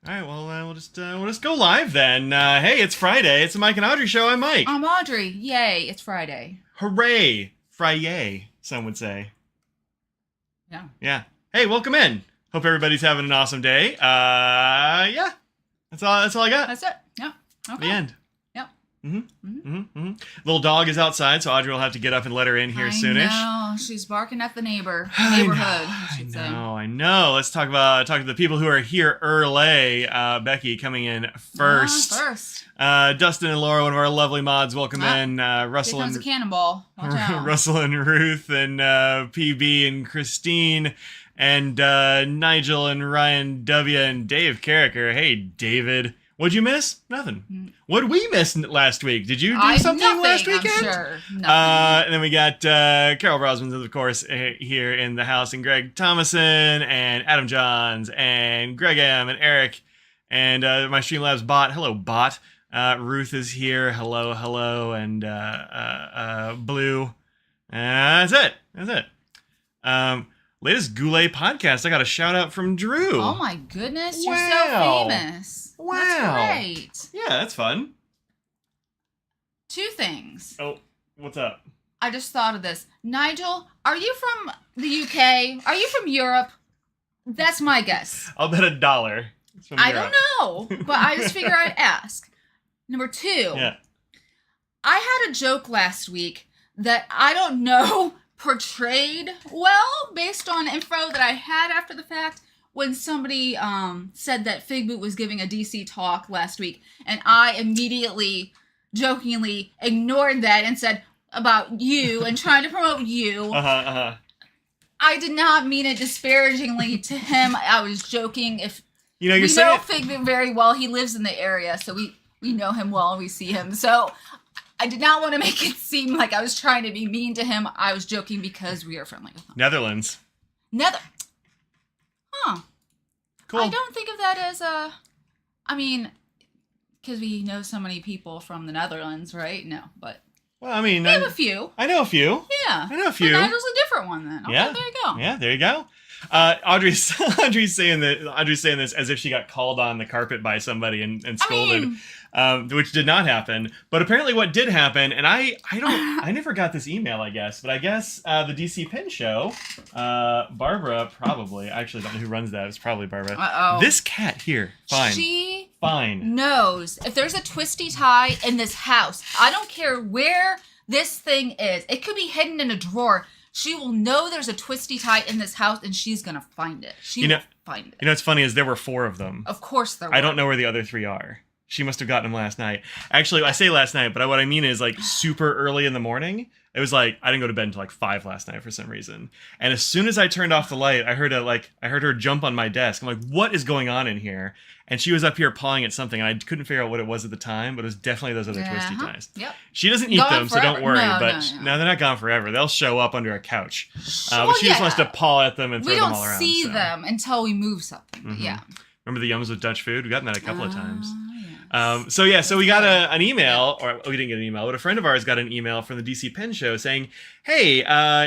All right, well, we'll just go live then. Hey, it's Friday. It's the Mike and Audrey show. I'm Mike. I'm Audrey. Yay, it's Friday. Hooray, Friday, some would say. Yeah. Yeah. Hey, welcome in. Hope everybody's having an awesome day. Yeah. That's all I got. That's it. Yeah. Okay. The end. Yep. Little dog is outside, so Audrey will have to get up and let her in here soonish. I know. She's barking at the neighborhood. I know. Let's talk to the people who are here early. Becky coming in first. Dustin and Laura, one of our lovely mods, welcome in. Russell here comes and a cannonball. Watch out. Russell and Ruth and PB and Christine and Nigel and Ryan W and Dave Carricker. Hey, David. What'd you miss? Nothing. What'd we miss last week? Did you do something last weekend? I'm sure. Nothing. And then we got Carol Brosman, of course, here in the house, and Greg Thomason, and Adam Johns, and Greg M, and Eric, and my Streamlabs bot. Hello, bot. Ruth is here. Hello, and Blue. That's it. Latest Goulet podcast. I got a shout out from Drew. Oh my goodness, you're so famous. Wow. That's great. Yeah, that's fun. 2 things. Oh, what's up? I just thought of this. Nigel, are you from the UK? Are you from Europe? That's my guess. I'll bet $1. It's from Europe. Don't know, but I just figure I'd ask. Number 2. Yeah. I had a joke last week that I don't know portrayed well based on info that I had after the fact when somebody said that Fig Boot was giving a DC talk last week, and I immediately, jokingly ignored that and said about you and trying to promote you. I did not mean it disparagingly to him. I was joking. We know Fig Boot very well. He lives in the area, so we know him well and we see him. So I did not want to make it seem like I was trying to be mean to him. I was joking because we are friendly with him. Netherlands. Huh. Cool. I don't think of that as because we know so many people from the Netherlands, right? No, but... Well, I mean... We have a few. I know a few. Yeah. I know a few. But Nigel's a different one then. Okay, yeah. There you go. Yeah, there you go. Audrey's saying this as if she got called on the carpet by somebody and scolded, which did not happen. But apparently, what did happen, and I never got this email, I guess, but I guess the DC Pin Show, Barbara probably. I actually don't know who runs that. It's probably Barbara. Uh-oh. This cat here, fine, knows if there's a twisty tie in this house. I don't care where this thing is. It could be hidden in a drawer. She will know there's a twisty tie in this house, and she's going to find it. She will find it. You know what's funny is there were 4 of them. Of course there were. I don't know where the other 3 are. She must have gotten them last night. Actually, I say last night, but what I mean is like super early in the morning. It was like I didn't go to bed until like 5 last night for some reason. And as soon as I turned off the light, I heard her jump on my desk. I'm like, what is going on in here? And she was up here pawing at something, and I couldn't figure out what it was at the time, but it was definitely those other twisty ties. Yep. She doesn't eat them, so don't worry. No, they're not gone forever. They'll show up under a couch. But she just wants to paw at them and throw them all around. We don't see them until we move something. But yeah. Remember the Yums with Dutch food? We've gotten that a couple of times. So we got an email, or we didn't get an email, but a friend of ours got an email from the DC Pen Show saying, hey,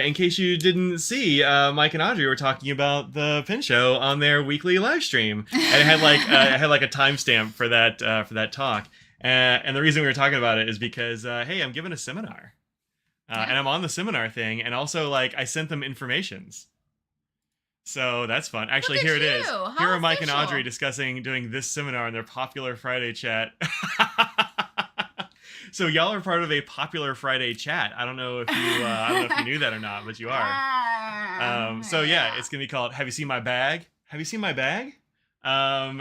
in case you didn't see, Mike and Audrey were talking about the Pen Show on their weekly live stream. And it had like a timestamp for that talk. And the reason we were talking about it is because, hey, I'm giving a seminar. And I'm on the seminar thing, and also I sent them informations. So that's fun. Actually, here it is. Here are Mike and Audrey discussing doing this seminar in their popular Friday chat. So y'all are part of a popular Friday chat. I don't know if you knew that or not, but you are. So yeah, it's gonna be called "Have You Seen My Bag?" Have you seen my bag? I'll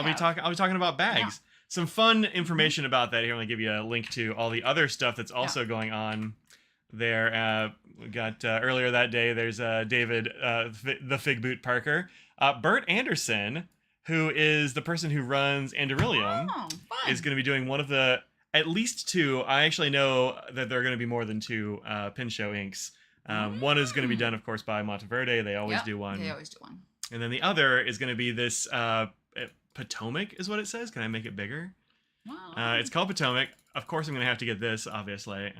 be talking about bags. Yeah. Some fun information about that here. I'm gonna give you a link to all the other stuff that's also going on there. We got earlier that day, there's David, the Fig Boot Parker. Bert Anderson, who is the person who runs Anderillium, is going to be doing one of the, at least 2. I actually know that there are going to be more than 2 Pin Show inks. One is going to be done, of course, by Monteverde. They always do one. They always do one. And then the other is going to be this Potomac is what it says. Can I make it bigger? Wow. It's called Potomac. Of course, I'm going to have to get this, obviously.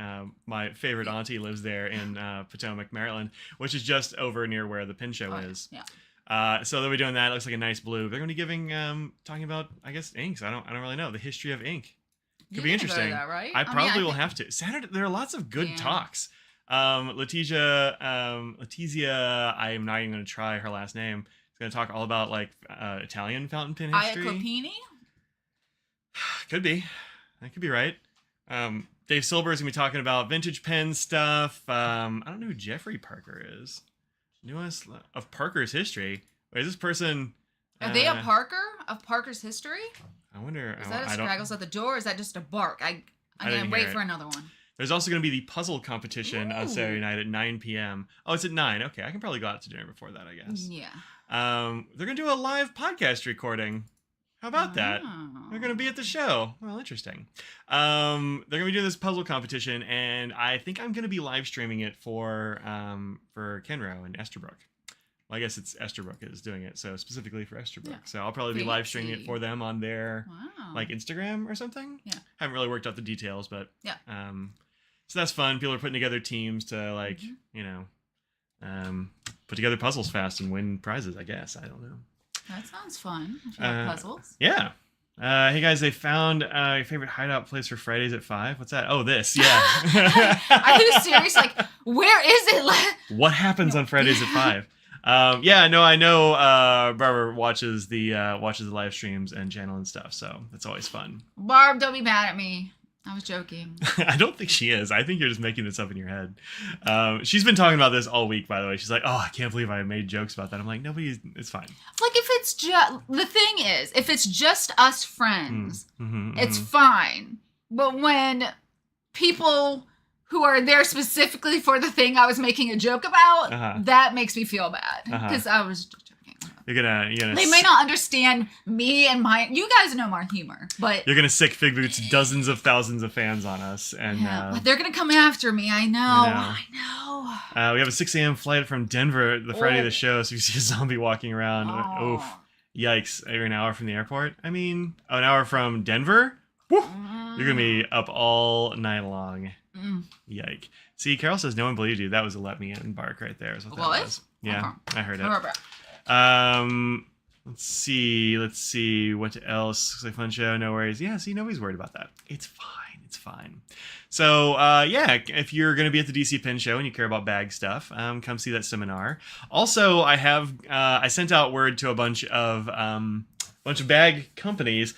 My favorite auntie lives there in Potomac, Maryland, which is just over near where the Pin Show is. Yeah. So they'll be doing that. It looks like a nice blue. They're going to be giving, talking about, I guess, inks. I don't really know the history of ink. Could be interesting. That, right? I probably will have to. Saturday, there are lots of good talks. Letizia, I am not even going to try her last name. It's going to talk all about like Italian fountain pen history. Iacopini? Could be. That could be right. Dave Silber is going to be talking about vintage pen stuff. I don't know who Jeffrey Parker is. Newest of Parker's history. Wait, is this person... Are they a Parker of Parker's history? I wonder... Is that a Straggles at the Door, or is that just a bark? I'm going to wait for another one. There's also going to be the puzzle competition on Saturday night at 9 p.m. Oh, it's at 9. Okay, I can probably go out to dinner before that, I guess. Yeah. They're going to do a live podcast recording. How about that? They're going to be at the show. Well, interesting. They're going to be doing this puzzle competition, and I think I'm going to be live streaming it for Kenro and Esterbrook. Well, I guess it's Esterbrook is doing it, so specifically for Esterbrook. Yeah. So I'll probably be live streaming it for them on their like Instagram or something. Yeah. Haven't really worked out the details, but yeah. So that's fun. People are putting together teams to like, put together puzzles fast and win prizes, I guess. I don't know. That sounds fun. If you have puzzles. Yeah. Hey guys, they found your favorite hideout place for Fridays at 5. What's that? Oh, this. Yeah. Are you serious? Like, where is it? What happens on Fridays at 5? I know Barbara watches the live streams and channel and stuff, so it's always fun. Barb, don't be mad at me. I was joking. I don't think she is. I think you're just making this up in your head. She's been talking about this all week, by the way. She's like, oh, I can't believe I made jokes about that. I'm like, it's fine. Like, if it's just, the thing is, if it's just us friends, it's fine. But when people who are there specifically for the thing I was making a joke about, that makes me feel bad. Because I was just joking. You're gonna they may not understand me and my... You guys know my humor, but... You're gonna sick Fig Boots dozens of thousands of fans on us. And but they're gonna come after me. I know. We have a 6 a.m. flight from Denver the Friday of the show, so if you see a zombie walking around, oof. Yikes. You're an hour from the airport? I mean, an hour from Denver? Woo! You're gonna be up all night long. Yike. See, Carol says no one believed you. That was a let me in bark right there. Is what that was. Yeah, I heard it. Let's see. What else? Looks like fun show. No worries. Yeah, see, nobody's worried about that. It's fine. So, if you're going to be at the DC Pen Show and you care about bag stuff, come see that seminar. Also, I sent out word to a bunch of bag companies,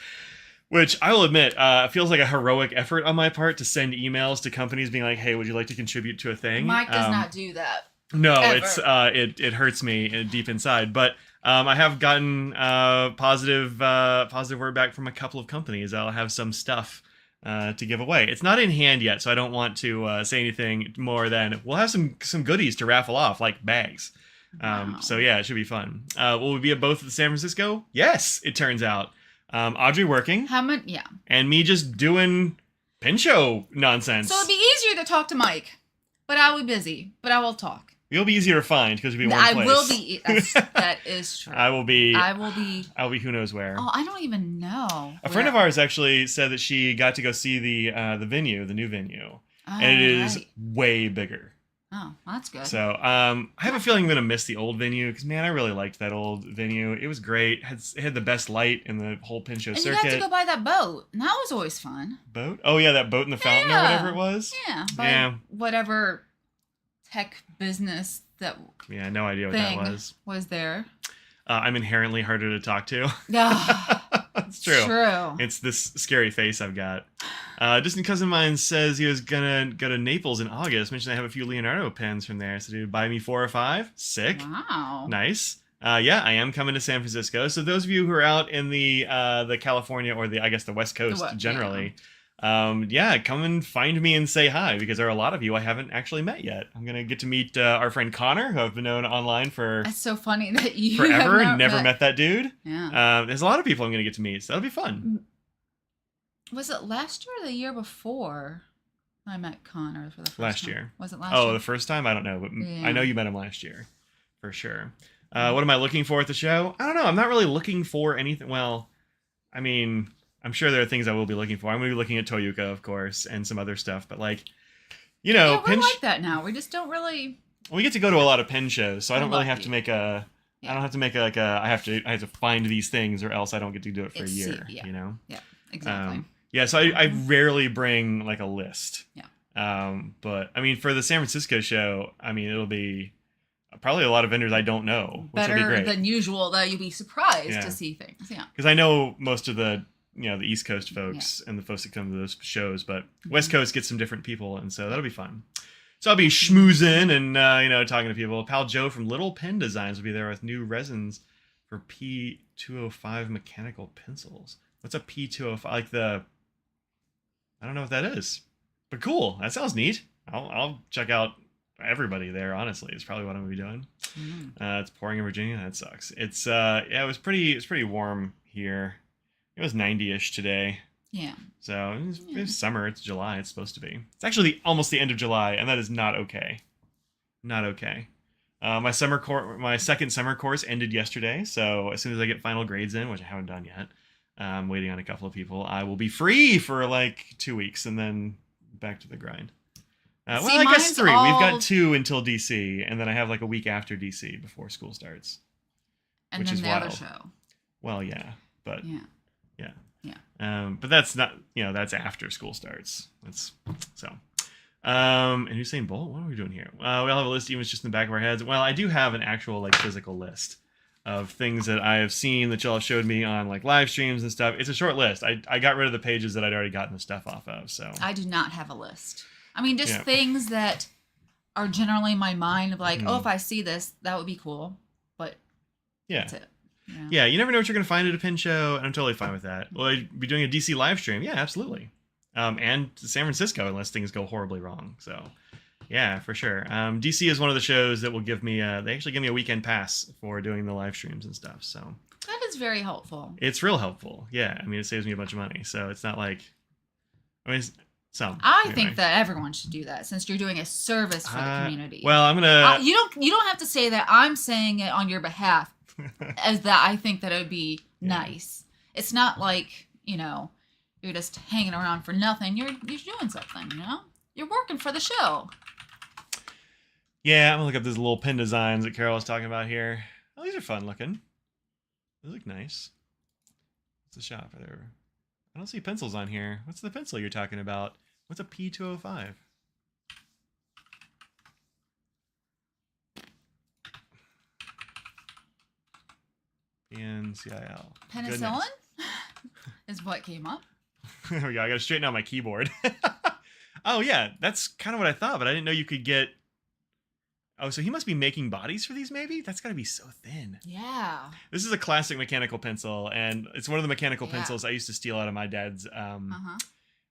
which I will admit, feels like a heroic effort on my part to send emails to companies being like, hey, would you like to contribute to a thing? Mike does not do that. No, ever. It hurts me deep inside, but I have gotten positive word back from a couple of companies. I'll have some stuff to give away. It's not in hand yet, so I don't want to say anything more than we'll have some goodies to raffle off, like bags. Wow. So yeah, it should be fun. Will we be at both of the San Francisco? Yes, it turns out. Audrey working. How much? Yeah. And me just doing pen show nonsense. So it'd be easier to talk to Mike, but I will be busy. But I will talk. You'll be easier to find because you'll be in one place. I will be. That is true. I will be. I'll be who knows where. Oh, I don't even know. A friend of ours actually said that she got to go see the venue, the new venue, and it is way bigger. Oh, well, that's good. So I have a feeling I'm gonna miss the old venue because man, I really liked that old venue. It was great. It had the best light in the whole Pen Show circuit. And you got to go by that boat, and that was always fun. Boat? Oh yeah, that boat in the fountain or whatever it was. Yeah. Whatever tech business that. Yeah, no idea what that was. Was there? I'm inherently harder to talk to. Yeah, it's true. It's this scary face I've got. Distant cousin of mine says he was gonna go to Naples in August. Mentioned I have a few Leonardo pens from there. So dude, buy me 4 or 5. Sick. Wow. Nice. Yeah, I am coming to San Francisco. So those of you who are out in the California or the West Coast generally. Come and find me and say hi because there are a lot of you I haven't actually met yet. I'm gonna get to meet our friend Connor, who I've been known online for. That's so funny that you forever and never met that dude. Yeah. There's a lot of people I'm gonna get to meet, so that'll be fun. Was it last year or the year before I met Connor for the first time? Last year. Was it last year? Oh, the first time? I don't know, but I know you met him last year for sure. What am I looking for at the show? I don't know. I'm not really looking for anything. Well, I mean, I'm sure there are things I will be looking for. I'm going to be looking at Toyuka, of course, and some other stuff. But, like, you know... Yeah, we're like that now. We just don't really... We get to go to a lot of pen shows, so I don't really have to make a Yeah. I don't have to make I have to find these things or else I don't get to do it for a year. Yeah. You know. Yeah. Exactly. Yeah. So I rarely bring like a list. Yeah. But I mean, for the San Francisco show, I mean, it'll be probably a lot of vendors I don't know, which will be Better great. than usual, though. You'll be surprised to see things. Yeah. Because I know most of the the East Coast folks and the folks that come to those shows, but West Coast gets some different people, and so that'll be fun. So I'll be schmoozing and talking to people. Pal Joe from Little Pen Designs will be there with new resins for P205 mechanical pencils. What's a P205? Like I don't know what that is, but cool. That sounds neat. I'll check out everybody there. Honestly, it's probably what I'm gonna be doing. It's pouring in Virginia. That sucks. It's it was pretty warm here. It was 90-ish today. Yeah. So it's summer. It's July. It's supposed to be. It's actually almost the end of July, and that is not okay. Not okay. My second summer course ended yesterday. So as soon as I get final grades in, which I haven't done yet, I'm waiting on a couple of people, I will be free for like 2 weeks and then back to the grind. Well, I guess 3. We've got 2 until DC, and then I have like a week after DC before school starts. And which then is the wild. other show. Well, yeah, but yeah. But that's not, that's after school starts. That's so. And Usain Bolt, what are we doing here? We all have a list, even just in the back of our heads. Well, I do have an actual like physical list of things that I have seen that y'all have showed me on like live streams and stuff. It's a short list. I got rid of the pages that I'd already gotten the stuff off of. So I do not have a list. I mean, just things that are generally in my mind of like, oh, if I see this, that would be cool. But that's it. Yeah, you never know what you're going to find at a pin show, and I'm totally fine with that. Will I be doing a DC live stream? Yeah, absolutely. And San Francisco, unless things go horribly wrong. So, yeah, for sure. DC is one of the shows that will give me, they actually give me a weekend pass for doing the live streams and stuff. So that is very helpful. It's real helpful. Yeah, I mean, it saves me a bunch of money. So it's not like, I mean, I think that everyone should do that since you're doing a service for the community. Well, I'm gonna. You don't have to say that. I'm saying it on your behalf, as that I think that it would be nice. It's not like you're just hanging around for nothing. You're doing something. You're working for the show. Yeah, I'm gonna look up these little pin designs that Carol was talking about here. Oh, these are fun looking. They look nice. What's the shop there? I don't see pencils on here. What's the pencil you're talking about? What's a P205? PNCIL. Penicillin is what came up. There we go. I got to straighten out my keyboard. Oh, yeah. That's kind of what I thought, but I didn't know you could get... Oh, so he must be making bodies for these, maybe? That's got to be so thin. Yeah. This is a classic mechanical pencil, and it's one of the mechanical pencils I used to steal out of my dad's,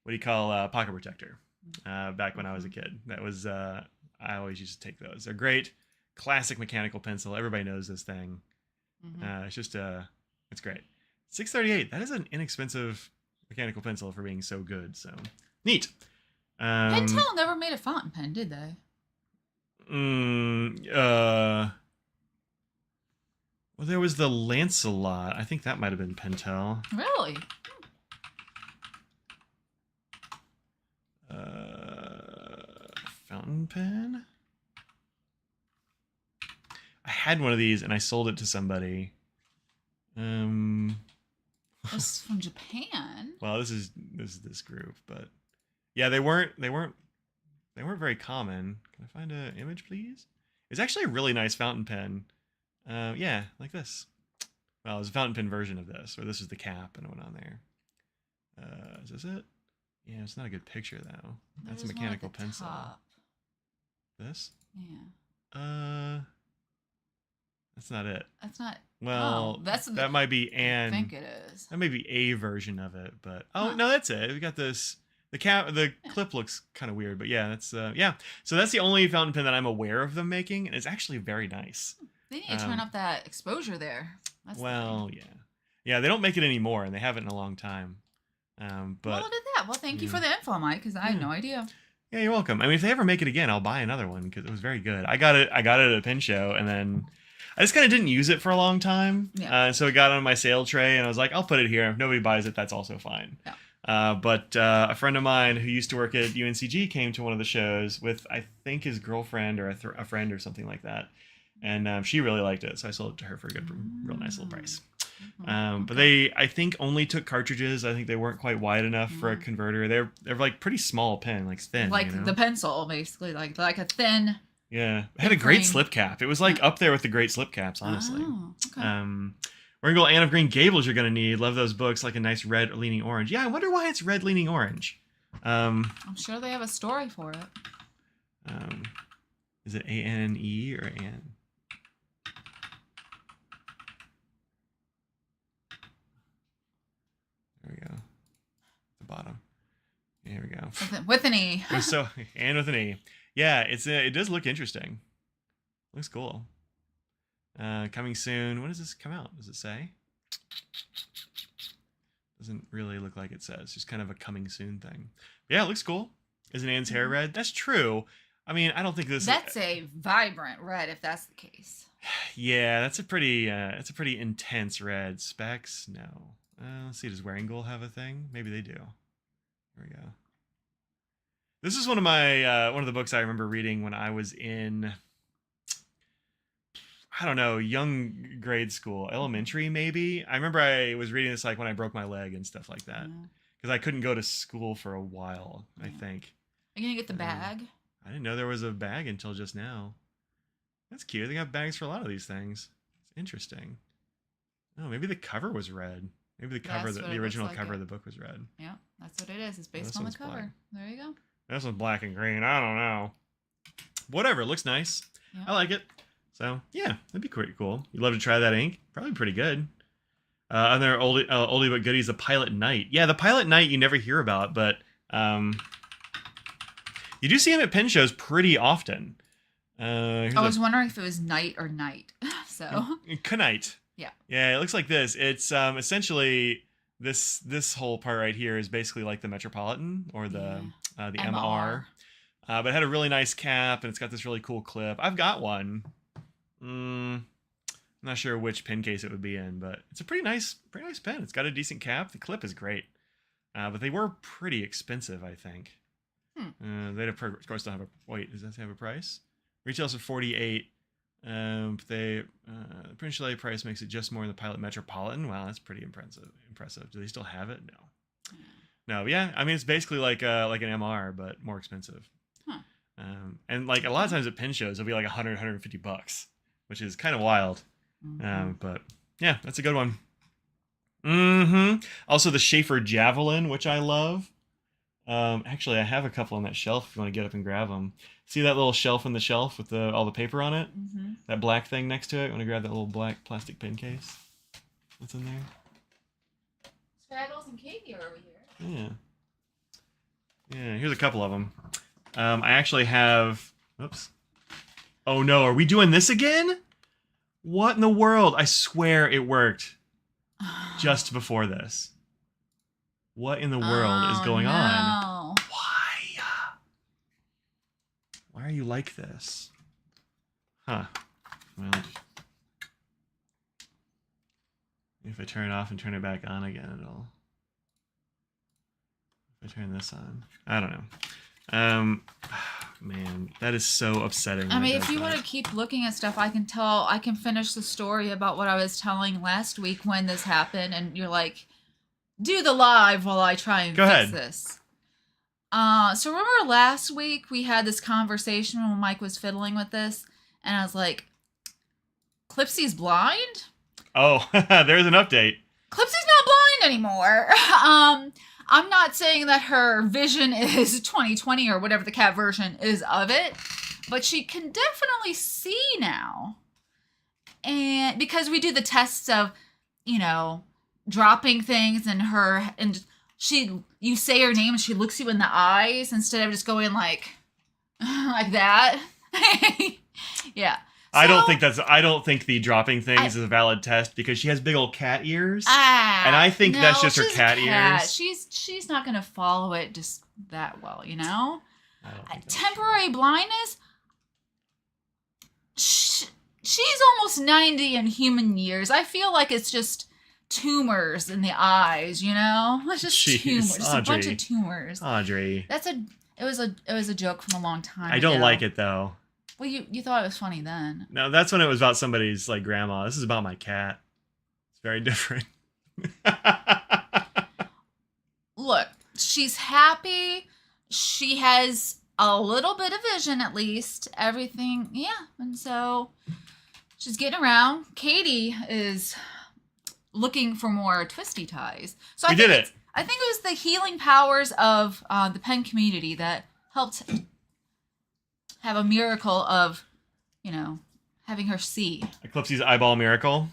what do you call, pocket protector, back when I was a kid. That was, I always used to take those. They're great. Classic mechanical pencil. Everybody knows this thing. It's just, it's great. $6.38. That is an inexpensive mechanical pencil for being so good, so neat. Pentel never made a fountain pen, did they? Well, there was the Lancelot. I think that might have been Pentel. Really? Fountain pen? I had one of these and I sold it to somebody. It's from Japan. Well, this is this group, but yeah, they weren't very common. Can I find an image, please? It's actually a really nice fountain pen. Yeah, like this. Well, it's a fountain pen version of this, or this is the cap and it went on there. Is this it? Yeah, it's not a good picture though. That's a mechanical pencil. Top. This? Yeah. That's not it. That's not. Well, that might be I think it is. That may be a version of it, but no, that's it. We got this. The clip looks kind of weird, but yeah, that's yeah. So that's the only fountain pen that I'm aware of them making, and it's actually very nice. They need to turn up that exposure there. That's yeah. They don't make it anymore, and they haven't in a long time. But well, look at that. Well, thank you for the info, Mike, because I had no idea. Yeah, you're welcome. I mean, if they ever make it again, I'll buy another one because it was very good. I got it at a pen show, and then I just kind of didn't use it for a long time. Yeah. So it got on my sale tray, and I was like, I'll put it here. If nobody buys it, that's also fine. Yeah. But a friend of mine who used to work at UNCG came to one of the shows with, I think, his girlfriend or a friend or something like that. and she really liked it, so I sold it to her for a good, real nice little price. But Okay. they, I think, only took cartridges. I think they weren't quite wide enough for a converter. They're like pretty small pen, like thin, Like you know? the pencil, basically, like a thin. Yeah, it had a great frame. slip cap. It was like up there with the great slip caps, honestly. Oh, okay. We're gonna go Anne of Green Gables. You're gonna need. Love those books. Like a nice red leaning orange. Yeah, I wonder why it's red leaning orange. I'm sure they have a story for it. Is it A-N-E or Anne? There we go. The bottom. Here we go. With an E. So Anne with an E. Yeah, it does look interesting. Looks cool. Coming soon. When does this come out? Does it say? Doesn't really look like it says. Just kind of a coming soon thing. But yeah, it looks cool. Isn't Anne's hair red? That's true. I mean, I don't think this. That's a vibrant red, if that's the case. Yeah, that's a pretty intense red. Specs, no. Let's see. Does Wearing Goal have a thing? Maybe they do. Here we go. This is one of the books I remember reading when I was in, I don't know, young grade school, elementary maybe. I remember I was reading this like when I broke my leg and stuff like that, because I couldn't go to school for a while. I think. Are you gonna get the bag? I didn't know there was a bag until just now. That's cute. They got bags for a lot of these things. It's interesting. Oh, maybe the cover was red. Maybe the cover, the original cover of the book was red. Yeah, that's what it is. It's based on the cover. Black. There you go. This one's black and green. I don't know. Whatever. It looks nice. Yeah. I like it. So, yeah, that'd be pretty cool. You'd love to try that ink? Probably pretty good. Other oldie but goodies, the Pilot Knight. Yeah, the Pilot Knight you never hear about, but you do see him at pen shows pretty often. I was wondering if it was night or night. So. Knight. Yeah. Yeah, it looks like this. It's essentially this whole part right here is basically like the Metropolitan or the MR. But it had a really nice cap and it's got this really cool clip. I've got one. I'm not sure which pen case it would be in, but it's a pretty nice pen. It's got a decent cap. The clip is great. But they were pretty expensive, I think. They'd of course don't have a wait. Does that have a price? Retails for $48. But the Prince Chalet price makes it just more than the Pilot Metropolitan. Wow, that's pretty impressive. Do they still have it? No. Yeah. I mean, it's basically like an MR, but more expensive. And like a lot of times at pen shows, it'll be like $100-$150, which is kind of wild. But yeah, that's a good one. Also, the Schaefer Javelin, which I love. Actually, I have a couple on that shelf if you want to get up and grab them. See that little shelf in the shelf with all the paper on it? That black thing next to it? Want to grab that little black plastic pen case? What's in there? Spraggles and Katie are over here. Yeah, here's a couple of them. I actually have... Oops. Oh no, are we doing this again? What in the world? I swear it worked just before this. What in the world is going on? Why are you like this? Huh. Well, if I turn it off and turn it back on again, it'll... If I turn this on. I don't know. Man, that is so upsetting. I mean, if you want to keep looking at stuff, I can finish the story about what I was telling last week when this happened, and you're like, do the live while I try and fix this. So remember last week we had this conversation when Mike was fiddling with this, and I was like, Clipsy's blind? Oh, there's an update. Clipsy's not blind anymore. I'm not saying that her vision is 20/20 or whatever the cat version is of it, but she can definitely see now. And because we do the tests of, dropping things and you say her name and she looks you in the eyes instead of just going like that. Yeah. So, I don't think the dropping things is a valid test because she has big old cat ears. And I think that's just her cat ears. She's not going to follow it just that well, I don't think temporary blindness. She's almost 90 in human years. I feel like it's just tumors in the eyes, It's just tumors, just a bunch of tumors. Audrey. It was a joke from a long time I don't ago. like it though. Well, you thought it was funny then. No, that's when it was about somebody's like grandma. This is about my cat. It's very different. Look, she's happy. She has a little bit of vision at least. Everything, yeah. And so she's getting around. Katie is looking for more twisty ties. So We did it. I think it was the healing powers of the pen community that helped have a miracle of, having her see. Eclipse's eyeball miracle.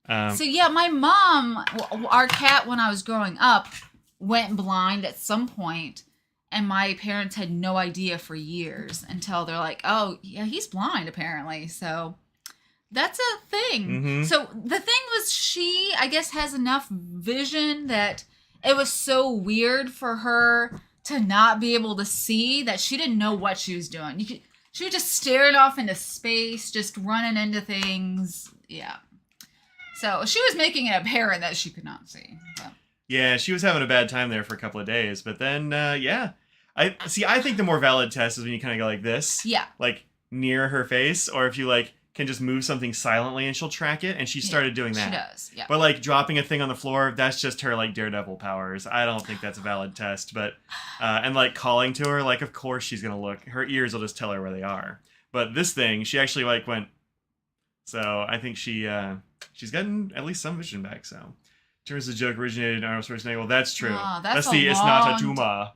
So yeah, my mom, our cat when I was growing up, went blind at some point, and my parents had no idea for years until they're like, oh, yeah, he's blind apparently. So that's a thing. Mm-hmm. So the thing was she, I guess, has enough vision that it was so weird for her to not be able to see that she didn't know what she was doing. She was just staring off into space, just running into things. Yeah. So she was making it apparent that she could not see. So. Yeah, she was having a bad time there for a couple of days, but then, yeah. I think the more valid test is when you kind of go like this. Yeah. Like, near her face, or if you, like, can just move something silently and she'll track it, and she started doing that. She does, yeah. But, like, dropping a thing on the floor, that's just her, like, daredevil powers. I don't think that's a valid test, but, and, like, calling to her, like, of course she's gonna look. Her ears will just tell her where they are. But this thing, she actually, like, went... So, I think she's gotten at least some vision back, so... In terms of the joke originated in Arnold Schwarzenegger, well, that's true. Oh, that's the a it's not a long tumor.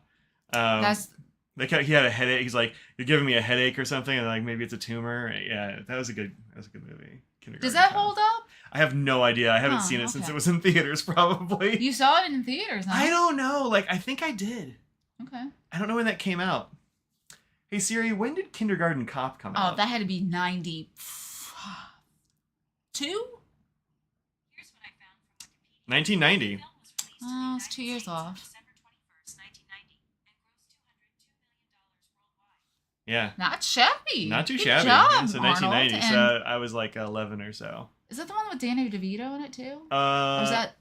He had a headache. He's like, "You're giving me a headache or something," and like maybe it's a tumor. Yeah, that was a good movie. Does that hold up? I have no idea. I haven't seen it since it was in theaters. Probably. You saw it in theaters, huh? I don't know. Like, I think I did. Okay. I don't know when that came out. Hey Siri, when did Kindergarten Cop come out? Oh, that had to be 92. Here's what I found from Wikipedia. 1990. The film was released in Oh, the it's 2 United years States on off. December 21st, 1990, and grossed $202 million worldwide. Yeah. Not shabby. Not too Good shabby. job, It's in Arnold. 1990, And so I was like 11 or so. is that the one with Danny DeVito in it too? Or is that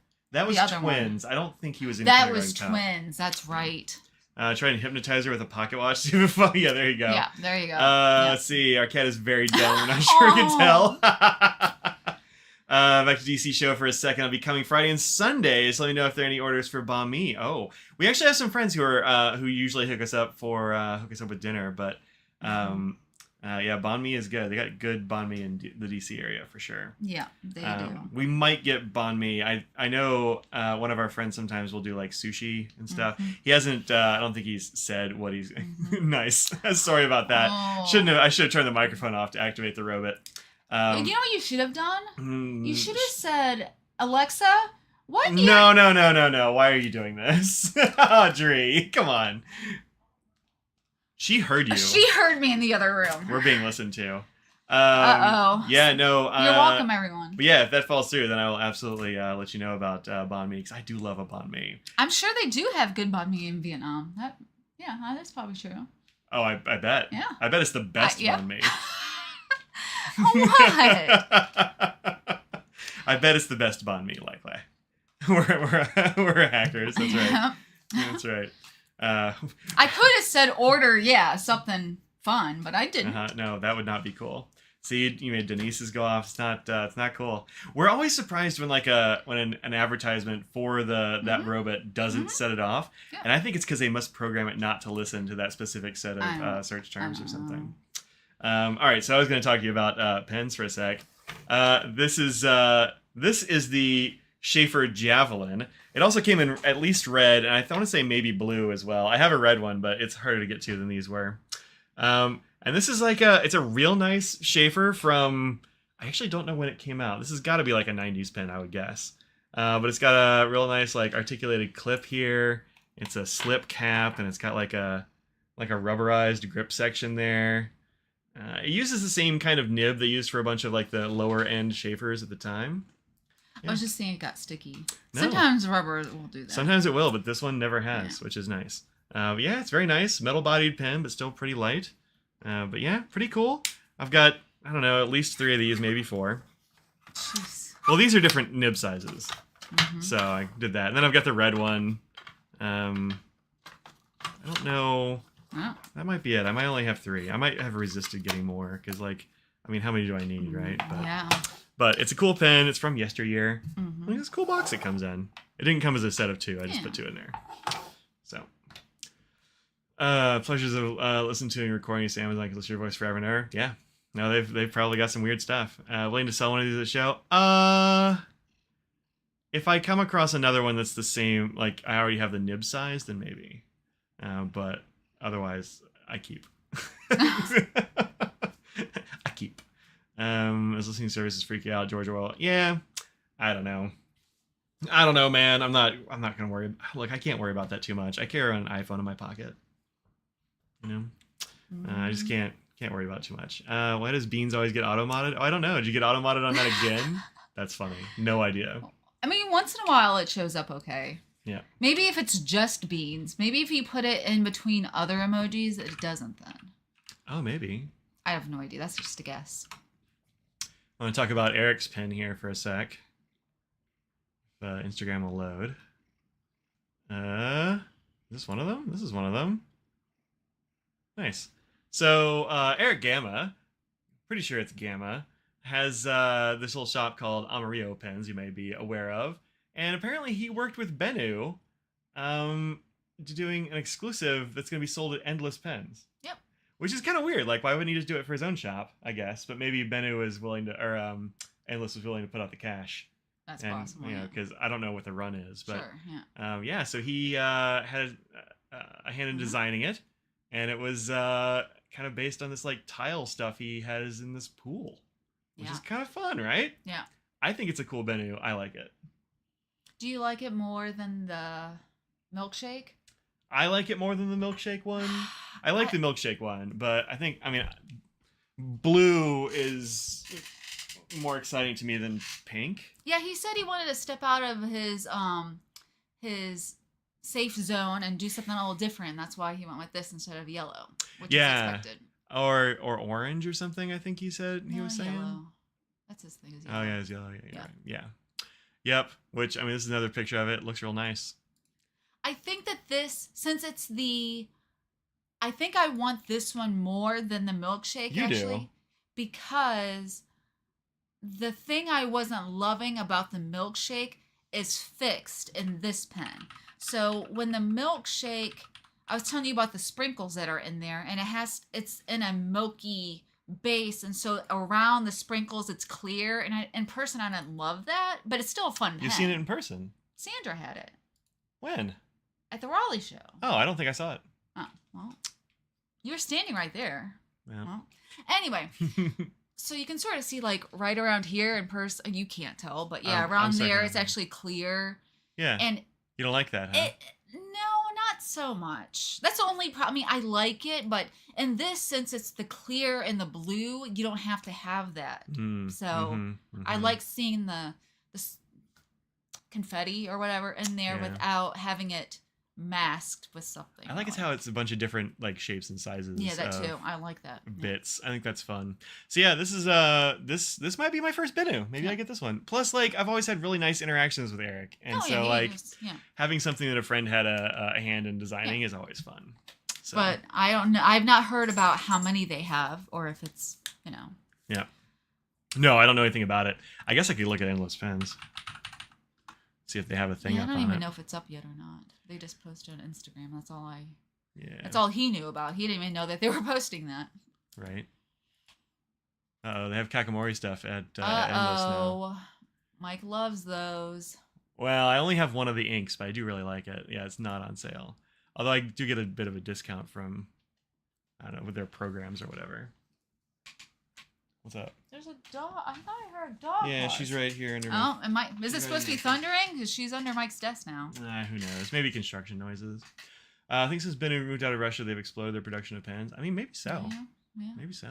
was the other Twins. I don't think he was in that Kindergarten was Cop. Twins? That's right. Try and hypnot her with a pocket watch. Yeah, there you go. Yeah, there you go. Yeah. Let's see. Our cat is very dumb. We're not sure we can tell. Back to DC show for a second. I'll be coming Friday and Sunday, so let me know if there are any orders for banh mi. Oh, we actually have some friends who usually hook us up with dinner, but yeah, banh mi is good. They got good banh mi in the DC area for sure. Yeah, they do. We might get banh mi. I know one of our friends sometimes will do like sushi and stuff. Mm-hmm. He hasn't. I don't think he's said what he's. Nice. Sorry about that. Oh. I should have turned the microphone off to activate the robot. You know what you should have done? You should have said, Alexa, what year? No. Why are you doing this? Audrey, come on. She heard you. She heard me in the other room. We're being listened to. Uh-oh. Yeah, no. You're welcome, everyone. But yeah, if that falls through, then I will absolutely let you know about banh mi, because I do love a banh mi. I'm sure they do have good banh mi in Vietnam. That's probably true. Oh, I bet. Yeah. I bet it's the best yeah. banh mi. What? I bet it's the best banh mi, likely. We're hackers. That's right. Yeah. That's right. I could have said order, something fun, but I didn't. No, that would not be cool. See, you made Denise's go off. It's not cool. We're always surprised when an advertisement for that robot doesn't set it off, and I think it's because they must program it not to listen to that specific set of search terms or something. All right, so I was going to talk to you about pens for a sec. This is the Schaefer Javelin. It also came in at least red, and I want to say maybe blue as well. I have a red one, but it's harder to get to than these were. And this is it's a real nice Schaefer from, I actually don't know when it came out. This has got to be like a 90s pen, I would guess. But it's got a real nice like articulated clip here. It's a slip cap, and it's got like a rubberized grip section there. It uses the same kind of nib they used for a bunch of like the lower end Schaefers at the time. I was just saying it got sticky. No. Sometimes rubber will do that. Sometimes it will, but this one never has, which is nice. Yeah, it's very nice. Metal-bodied pen, but still pretty light. But yeah, pretty cool. I've got, I don't know, at least 3 of these, maybe 4. Jeez. Well, these are different nib sizes. So I did that. And then I've got the red one. I don't know. Oh. That might be it. I might only have 3. I might have resisted getting more because, like, I mean, how many do I need, right? Yeah. But it's a cool pen. It's from yesteryear. Mm-hmm. Look at this cool box it comes in. It didn't come as a set of 2. I just Yeah. put 2 in there. So, pleasures of listening to and recording this Amazon can listen to your voice forever and ever. Yeah. No, they've probably got some weird stuff. Willing to sell one of these at the show? If I come across another one that's the same, like I already have the nib size, then maybe. But otherwise, I keep. I keep. As listening services freak you out, George Orwell. Yeah, I don't know. Man. I'm not gonna worry. Look, I can't worry about that too much. I carry an iPhone in my pocket. You know, I just can't worry about it too much. Why does Beans always get auto modded? Oh, I don't know. Did you get auto modded on that again? That's funny. No idea. I mean, once in a while it shows up okay. Yeah. Maybe if it's just Beans. Maybe if you put it in between other emojis, it doesn't then. Oh, maybe. I have no idea. That's just a guess. I want to talk about Eric's pen here for a sec. If Instagram will load. Is this one of them? This is one of them. Nice. So, Eric Gamma, pretty sure it's Gamma, has this little shop called Amarillo Pens you may be aware of. And apparently he worked with Bennu doing an exclusive that's going to be sold at Endless Pens. Yep. Which is kind of weird. Like, why wouldn't he just do it for his own shop, I guess? But maybe Bennu was willing to, or Endless was willing to put out the cash. That's and, possible. You know, because I don't know what the run is. But, sure, yeah. yeah, so he had a hand in designing it. And it was kind of based on this, like, tile stuff he has in this pool. Which is kind of fun, right? Yeah. I think it's a cool Bennu. I like it. Do you like it more than the milkshake? I like it more than the milkshake one. I like the milkshake one, but I mean, blue is more exciting to me than pink. Yeah, he said he wanted to step out of his safe zone and do something a little different. That's why he went with this instead of yellow, which is expected. Or orange or something, I think he said he was saying. Yellow. That's his thing. Is yellow. Oh, yeah, it's yellow. Yeah, right. Yeah. Yep. Which, I mean, this is another picture of it. It looks real nice. I think that this, since it's I think I want this one more than the milkshake, You actually. do. Because the thing I wasn't loving about the milkshake is fixed in this pen. So when the milkshake, I was telling you about the sprinkles that are in there, and it's in a milky base, and so around the sprinkles it's clear, and in person I didn't love that, but it's still a fun pen. You've seen it in person? Sandra had it. When? At the Raleigh show. Oh, I don't think I saw it. Oh, well, you were standing right there. Yeah. Well, anyway, so you can sort of see, like, right around here in person, you can't tell, but yeah, around there it's actually clear. Yeah. And you don't like that, huh? no, not so much. That's the only problem. I mean, I like it, but in this, since it's the clear and the blue, you don't have to have that. So I like seeing the confetti or whatever in there without having it masked with something. I like it's how it's a bunch of different, like, shapes and sizes. Yeah, that too. I like that. Bits. I think that's fun. So yeah, this is this might be my first Bennu. Maybe I get this one. Plus, like, I've always had really nice interactions with Eric, and having something that a friend had a hand in designing is always fun. So. But I don't know. I've not heard about how many they have, or if it's Yeah. No, I don't know anything about it. I guess I could look at Endless Pens. See if they have a thing up on it. I don't even know if it's up yet or not. They just posted on Instagram. That's all Yeah. That's all he knew about. He didn't even know that they were posting that. Right. Oh, they have Kakamori stuff at Endless now. Mike loves those. Well, I only have one of the inks, but I do really like it. Yeah, it's not on sale. Although I do get a bit of a discount from, I don't know, with their programs or whatever. What's up? There's a dog. I thought I heard a dog. Yeah, she's right here. Oh, is it supposed to be thundering? Because she's under Mike's desk now. Who knows? Maybe construction noises. I think since Bennu moved out of Russia, they've exploded their production of pens. I mean, maybe so. Yeah. Maybe so.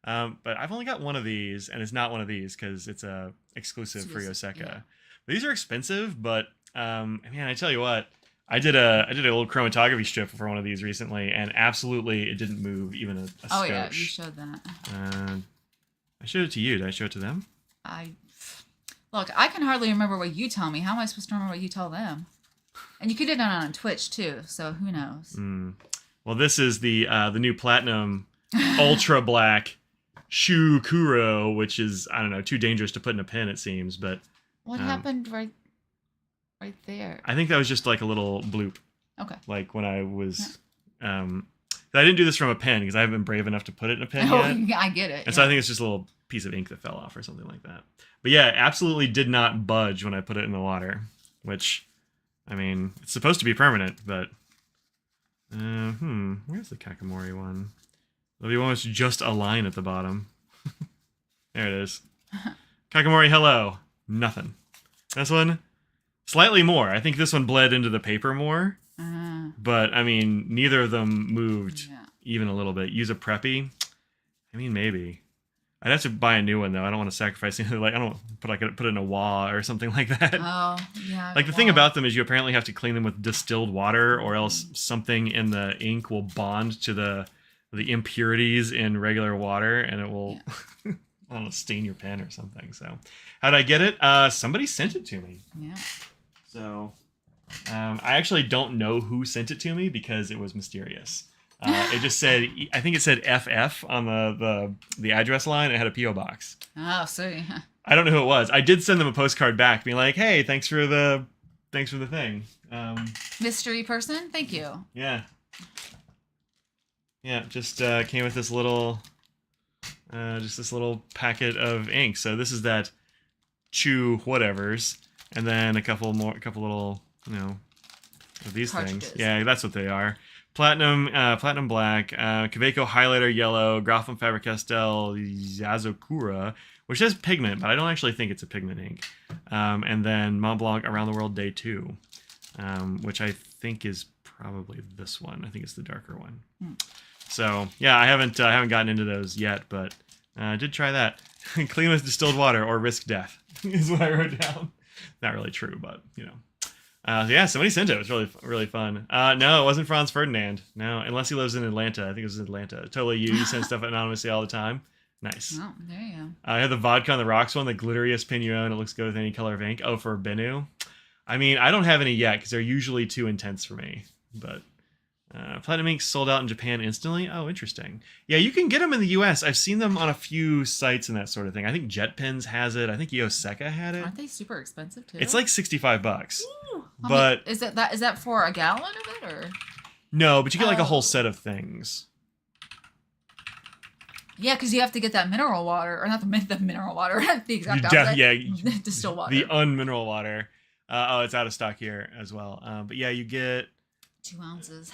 But I've only got one of these, and it's not one of these because it's a exclusive for Yoseka. Yeah. But these are expensive, but man, I tell you what, I did a little chromatography strip for one of these recently, and absolutely it didn't move even a skosh. Oh yeah, you showed that. I showed it to you. Did I show it to them? Look, I can hardly remember what you tell me. How am I supposed to remember what you tell them? And you could do it on Twitch too, so who knows? Well, this is the new platinum ultra black Shukuro, which is, I don't know, too dangerous to put in a pen, it seems. But What happened right there? I think that was just like a little bloop. Okay. Like when I was, I didn't do this from a pen because I haven't been brave enough to put it in a pen yet. Yeah, I get it. And so I think it's just a little piece of ink that fell off or something like that. But yeah, absolutely did not budge when I put it in the water, which, I mean, it's supposed to be permanent, but where's the Kakamori one? There'll be one with just a line at the bottom. There it is. Kakamori, hello. Nothing. This one, slightly more. I think this one bled into the paper more. But, I mean, neither of them moved even a little bit. Use a Preppy? I mean, maybe. I'd have to buy a new one, though. I don't want to sacrifice anything. Like, I don't put it in a wah or something like that. Oh, yeah. Like, the thing about them is you apparently have to clean them with distilled water, or else something in the ink will bond to the impurities in regular water, and it will, I don't know, stain your pen or something. So, how'd I get it? Somebody sent it to me. Yeah. So, I actually don't know who sent it to me because it was mysterious. It just said, I think it said FF on the address line. It had a P.O. box. Oh, see. I don't know who it was. I did send them a postcard back being like, hey, thanks for the thing. Mystery person, thank you. Yeah. Yeah, just came with this little packet of ink. So this is that chew whatevers. And then a couple little, of these Cartridges. things. Yeah, that's what they are. Platinum black, Kaweco highlighter yellow, Graphum Faber-Castell Yazokura, which says pigment, but I don't actually think it's a pigment ink. And then Mont Blanc Around the World Day 2, which I think is probably this one. I think it's the darker one. So yeah, I haven't gotten into those yet, but I did try that. Clean with distilled water or risk death is what I wrote down. Not really true, but yeah, somebody sent it. It was really, really fun. No, it wasn't Franz Ferdinand. No, unless he lives in Atlanta. I think it was in Atlanta. Totally you. You send stuff anonymously all the time. Nice. Oh, there you go. I have the Vodka on the Rocks one, the glitteriest pin you own. It looks good with any color of ink. Oh, for Bennu. I mean, I don't have any yet because they're usually too intense for me. But Platinum ink sold out in Japan instantly. Oh, interesting. Yeah, you can get them in the U.S. I've seen them on a few sites and that sort of thing. I think JetPens has it. I think Yoseka had it. Aren't they super expensive too? It's like $65. Ooh. But is that for a gallon of it or? No, but you get like a whole set of things. Yeah, because you have to get that mineral water, or not the mineral water, the exact opposite. Distilled water. The unmineral water. It's out of stock here as well. But yeah, you get 2 ounces.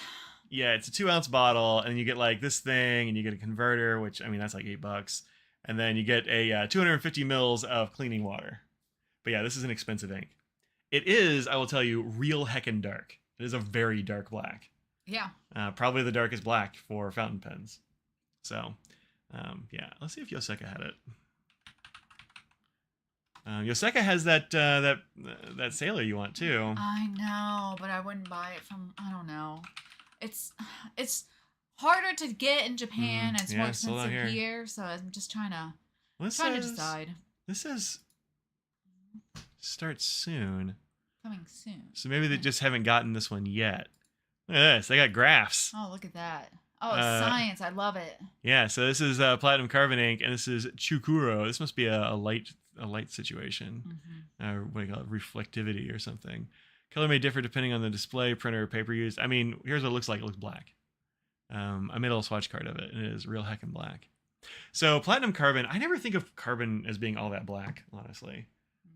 Yeah, it's a 2-ounce bottle, and you get like this thing, and you get a converter, which I mean that's like $8, and then you get a 250 mils of cleaning water. But yeah, this is an expensive ink. It is, I will tell you, real heckin' dark. It is a very dark black. Yeah. Probably the darkest black for fountain pens. So. Yeah, let's see if Yoseka had it. Yoseka has that sailor you want too. I know, but I wouldn't buy it from. I don't know. It's harder to get in Japan. And it's more expensive here, so I'm just trying to decide. This says start soon. Coming soon. So maybe they just haven't gotten this one yet. Look at this. They got graphs. Oh, look at that. Oh, it's science. I love it. Yeah, so this is platinum carbon ink, and this is Chukuro. This must be a light situation. What do you call it? Reflectivity or something. Color may differ depending on the display, printer, or paper used. I mean, here's what it looks like. It looks black. I made a little swatch card of it, and it is real heckin' black. So platinum carbon, I never think of carbon as being all that black, honestly.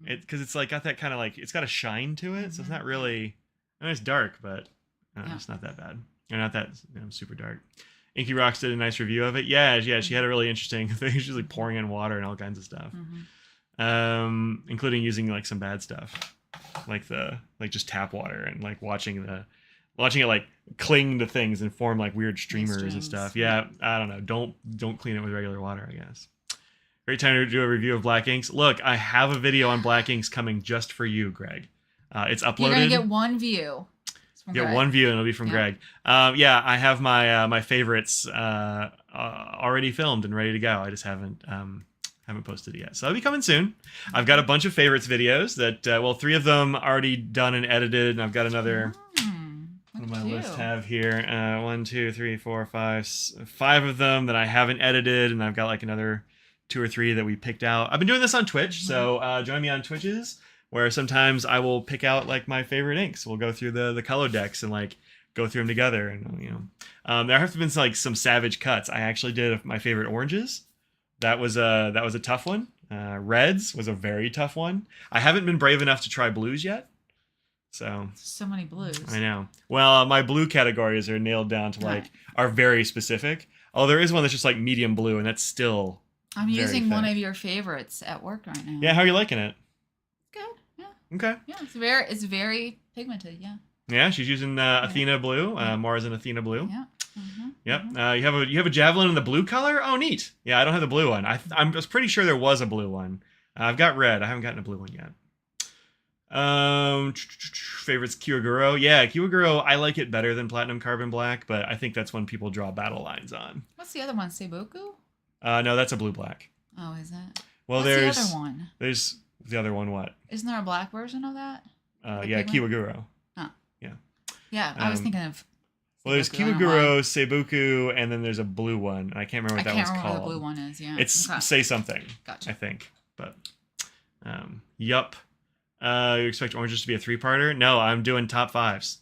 Because it's like got that kind of like, it's got a shine to it, so it's not really, I mean, it's dark, but it's not that bad. Or not that super dark. Inky Rocks did a nice review of it. Yeah, she had a really interesting thing. She's like pouring in water and all kinds of stuff, including using like some bad stuff, like just tap water and like watching it like cling to things and form like weird streamers and stuff. Yeah, I don't know. Don't clean it with regular water, I guess. Great time to do a review of black inks. Look, I have a video on black inks coming just for you, Greg. It's uploaded. You're gonna get one view. Get one view and it'll be from Greg. Yeah, I have my favorites already filmed and ready to go. I just haven't posted it yet. So that'll be coming soon. I've got a bunch of favorites videos that 3 of them already done and edited, and I've got another. What am my list too. have here? 1, 2, 3, 4, 5, 5 of them that I haven't edited, and I've got like another 2 or 3 that we picked out. I've been doing this on Twitch, so join me on Twitches, where sometimes I will pick out like my favorite inks. We'll go through the color decks and like go through them together, and there have been like some savage cuts. I actually did my favorite oranges. That was a tough one. Reds was a very tough one. I haven't been brave enough to try blues yet. So many blues. I know. Well, my blue categories are nailed down to like are very specific. Oh, there is one that's just like medium blue, and that's still. I'm very using one thick. of your favorites at work right now. Yeah, how are you liking it? Good. Yeah. Okay. Yeah, it's very pigmented. Yeah. Yeah, she's using Athena blue. Mars and Athena blue. Yeah. Mm-hmm. Yep. You have a javelin in the blue color. Oh, neat. Yeah, I don't have the blue one. I was pretty sure there was a blue one. I've got red. I haven't gotten a blue one yet. Favorites Kiwaguro. Yeah, Kiwaguro, I like it better than Platinum Carbon Black, but I think that's when people draw battle lines on. What's the other one? Seiboku? No, that's a blue black. Oh, is it? Well, What's the other one? There's the other one. What? Isn't there a black version of that? Yeah, Kiwaguro. Oh. Yeah. Yeah, I was thinking of. Well, there's Seiboku, I don't know why. Kiwaguro, Seiboku, and then there's a blue one. I can't remember what that one's I can't remember called. what the blue one is. Yeah. It's Okay. Say Something. Gotcha. I think, but yup. You expect oranges to be a 3-parter? No, I'm doing top 5s.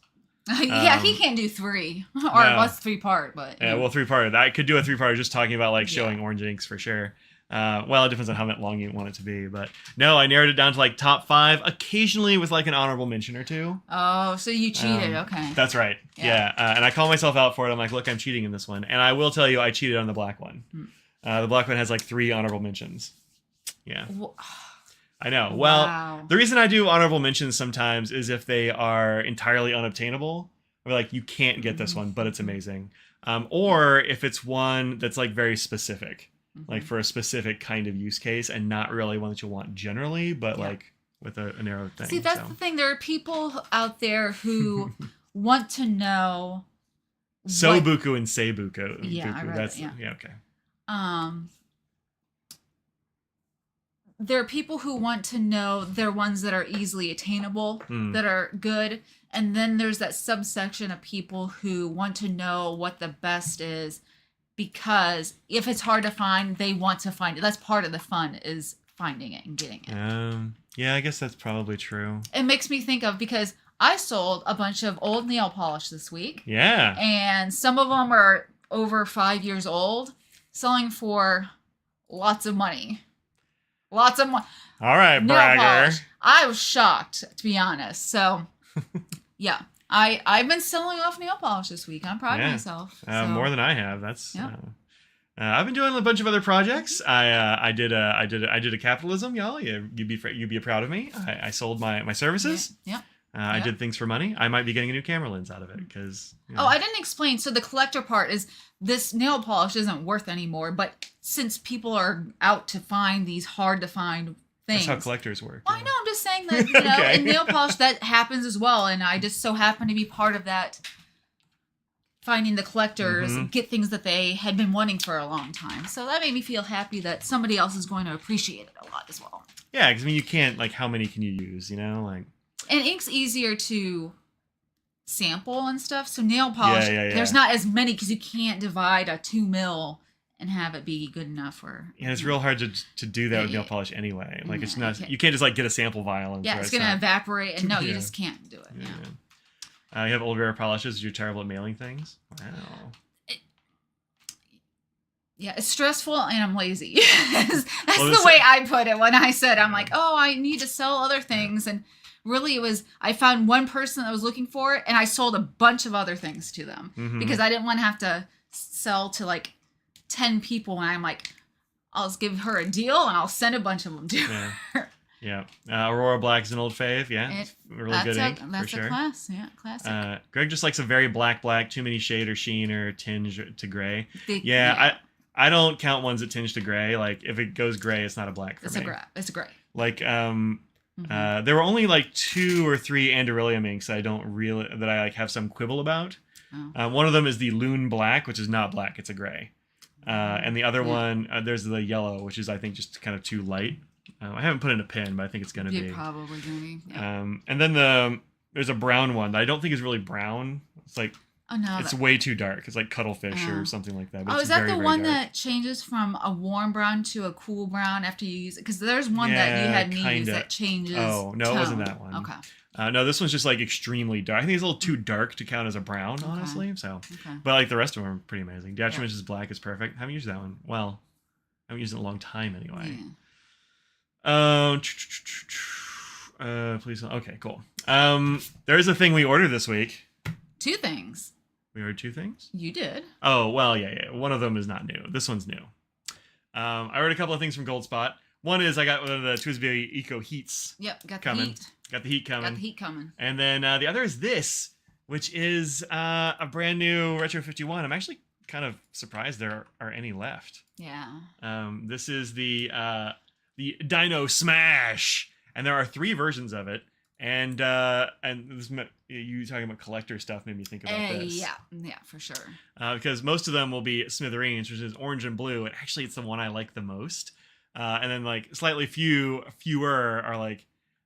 Yeah, he can't do 3 or no. what's 3-part, but Yeah, well, 3-parter. I could do a 3-parter just talking about like showing orange inks for sure. Well, it depends on how long you want it to be, but no, I narrowed it down to like top 5, occasionally with like an honorable mention or 2. Oh, so you cheated? Okay. That's right. Yeah, and I call myself out for it. I'm like, look, I'm cheating in this one, and I will tell you, I cheated on the black one. The black one has like 3 honorable mentions. Yeah. I know. Well, Wow. the reason I do honorable mentions sometimes is if they are entirely unobtainable, or like you can't get this one, but it's amazing. Or if it's one that's like very specific, like for a specific kind of use case, and not really one that you want generally, but like with a narrow thing. See, that's the thing. There are people out there who want to know. Sobuku and Seibuku. Yeah, I read that's it, yeah. okay. There are people who want to know they're ones that are easily attainable, that are good. And then there's that subsection of people who want to know what the best is, because if it's hard to find, they want to find it. That's part of the fun, is finding it and getting it. Yeah, I guess that's probably true. It makes me think of, because I sold a bunch of old nail polish this week. Yeah. And some of them are over 5 years old, selling for lots of money. Lots of money. All right, bragger. I was shocked, to be honest. So, yeah. I've been selling off nail polish this week. I'm proud of myself. More than I have. That's. I've been doing a bunch of other projects. I did a capitalism, y'all. You'd be proud of me. I sold my services. Yeah. I did things for money. I might be getting a new camera lens out of it because. Oh, I didn't explain. So the collector part is this nail polish isn't worth anymore, but since people are out to find these hard to find things. That's how collectors work. Well, I know. I'm just saying that Okay. in nail polish that happens as well, and I just so happen to be part of that. Finding the collectors get things that they had been wanting for a long time. So that made me feel happy that somebody else is going to appreciate it a lot as well. Yeah, because I mean, you can't how many can you use? Like. And ink's easier to sample and stuff. So nail polish, Yeah. there's not as many because you can't divide a 2 mil and have it be good enough for. Yeah, it's real hard to do that with nail polish anyway. Like it's not. You can't just get a sample vial and. Yeah, it's gonna evaporate, and no, you just can't do it. Yeah. You have old rare polishes. You're terrible at mailing things. Wow. Yeah, it's stressful and I'm lazy. That's the way I put it when I said, I'm like, oh, I need to sell other things. And really it was, I found one person that was looking for it and I sold a bunch of other things to them because I didn't want to have to sell to 10 people. And I'm like, I'll just give her a deal and I'll send a bunch of them to her. Yeah. Aurora Black's an old fave. Yeah. It's really good ink for sure. That's a class. Yeah, classic. Greg just likes a very black, too many shade or sheen or tinge to gray. I don't count ones that tinge to gray. Like if it goes gray, it's not a black for me. It's a gray. Like there were only 2 or 3 Andoryllium inks that I have some quibble about. Oh. One of them is the Loon Black, which is not black, it's a gray. And the other one, there's the yellow, which is I think just kind of too light. I haven't put in a pin, but I think it's gonna be. Probably gonna be. Yeah. And then there's a brown one that I don't think is really brown. It's like Oh no. it's way too dark. It's like cuttlefish Oh. or something like that. But Oh, it's is that very, the very one dark. that changes from a warm brown to a cool brown after you use it? Because there's one that you Yeah, had me use kinda. that changes. Oh, no, it wasn't tone. that one. Okay. No, this one's just like extremely dark. I think it's a little too dark to count as a brown, Okay. honestly. So, Okay. but like the rest of them are pretty amazing. Detriment's black is perfect. Haven't used that one. Well, I haven't used it in a long time anyway. Yeah. Please. Okay, cool. There is a thing we ordered this week. 2 things. We ordered 2 things. You did. Oh well, yeah. One of them is not new. This one's new. I ordered a couple of things from Gold Spot. One is I got one of the Twisby Eco Heats. Yep. Got Coming. the heat. Got the heat coming. Got the heat coming. And then the other is this, which is a brand new Retro 51. I'm actually kind of surprised there are any left. Yeah. This is the Dino Smash, and there are 3 versions of it. And this you talking about collector stuff made me think about this. Yeah, for sure. Because most of them will be Smithereens, which is orange and blue, and actually it's the one I like the most. And then like slightly fewer are like,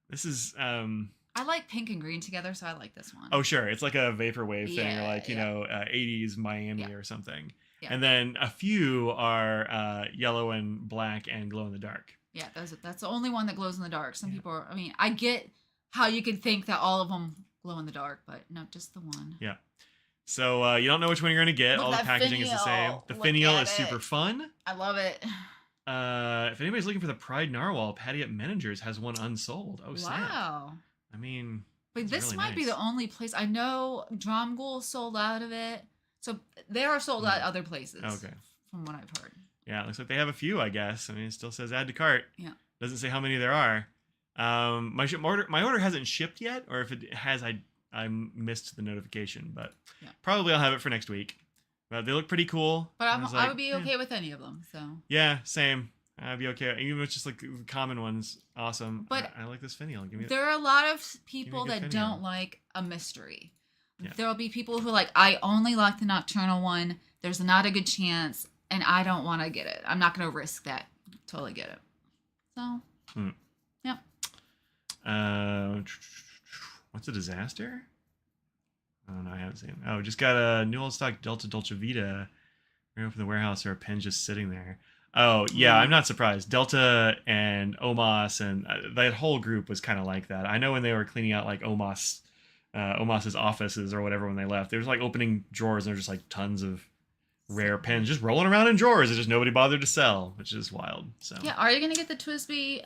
this is I like pink and green together, so I like this one. oh sure, it's like a vaporwave thing, or Yeah, like you know 80s Miami Yeah. or something. Yeah. And then a few are yellow and black and glow in the dark. Yeah, that's the only one that glows in the dark. Some people are, I mean, I get how you could think that all of them glow in the dark, but not just the one. Yeah. So you don't know which one you're gonna get. Look All the at that packaging is the same. finial. The Look finial at is it. super fun. I love it. If anybody's looking for the Pride Narwhal, Patty at Menninger's has one unsold. Oh snap! Wow. I mean, But it's this really might be nice. the only place I know. Dromgool sold out of it, so they are sold out other places. Okay. From what I've heard. Yeah, it looks like they have a few, I guess. I mean, it still says add to cart. Yeah. Doesn't say how many there are. My order hasn't shipped yet, or if it has, I missed the notification. But Yeah. probably I'll have it for next week. But they look pretty cool. But I was I like, would be okay with any of them. So. Yeah, same. I'd be okay. Even if it's just like the common ones, awesome. But I like this finial. Give me. There are a lot of people good that finial. don't like a mystery. Yeah. There'll be people who are like, I only like the nocturnal one. There's not a good chance, and I don't want to get it. I'm not going to risk that. Totally get it. So, yeah. What's a disaster? Oh no, I haven't seen. Oh, just got a new old stock Delta Dolce Vita. Right open the warehouse, or a pen just sitting there. Oh yeah, I'm not surprised. Delta and Omos and that whole group was kind of like that. I know when they were cleaning out like Omos's offices or whatever when they left, they was like opening drawers and there's just like tons of rare pens just rolling around in drawers that just nobody bothered to sell, which is wild. So Yeah, are you going to get the Twisby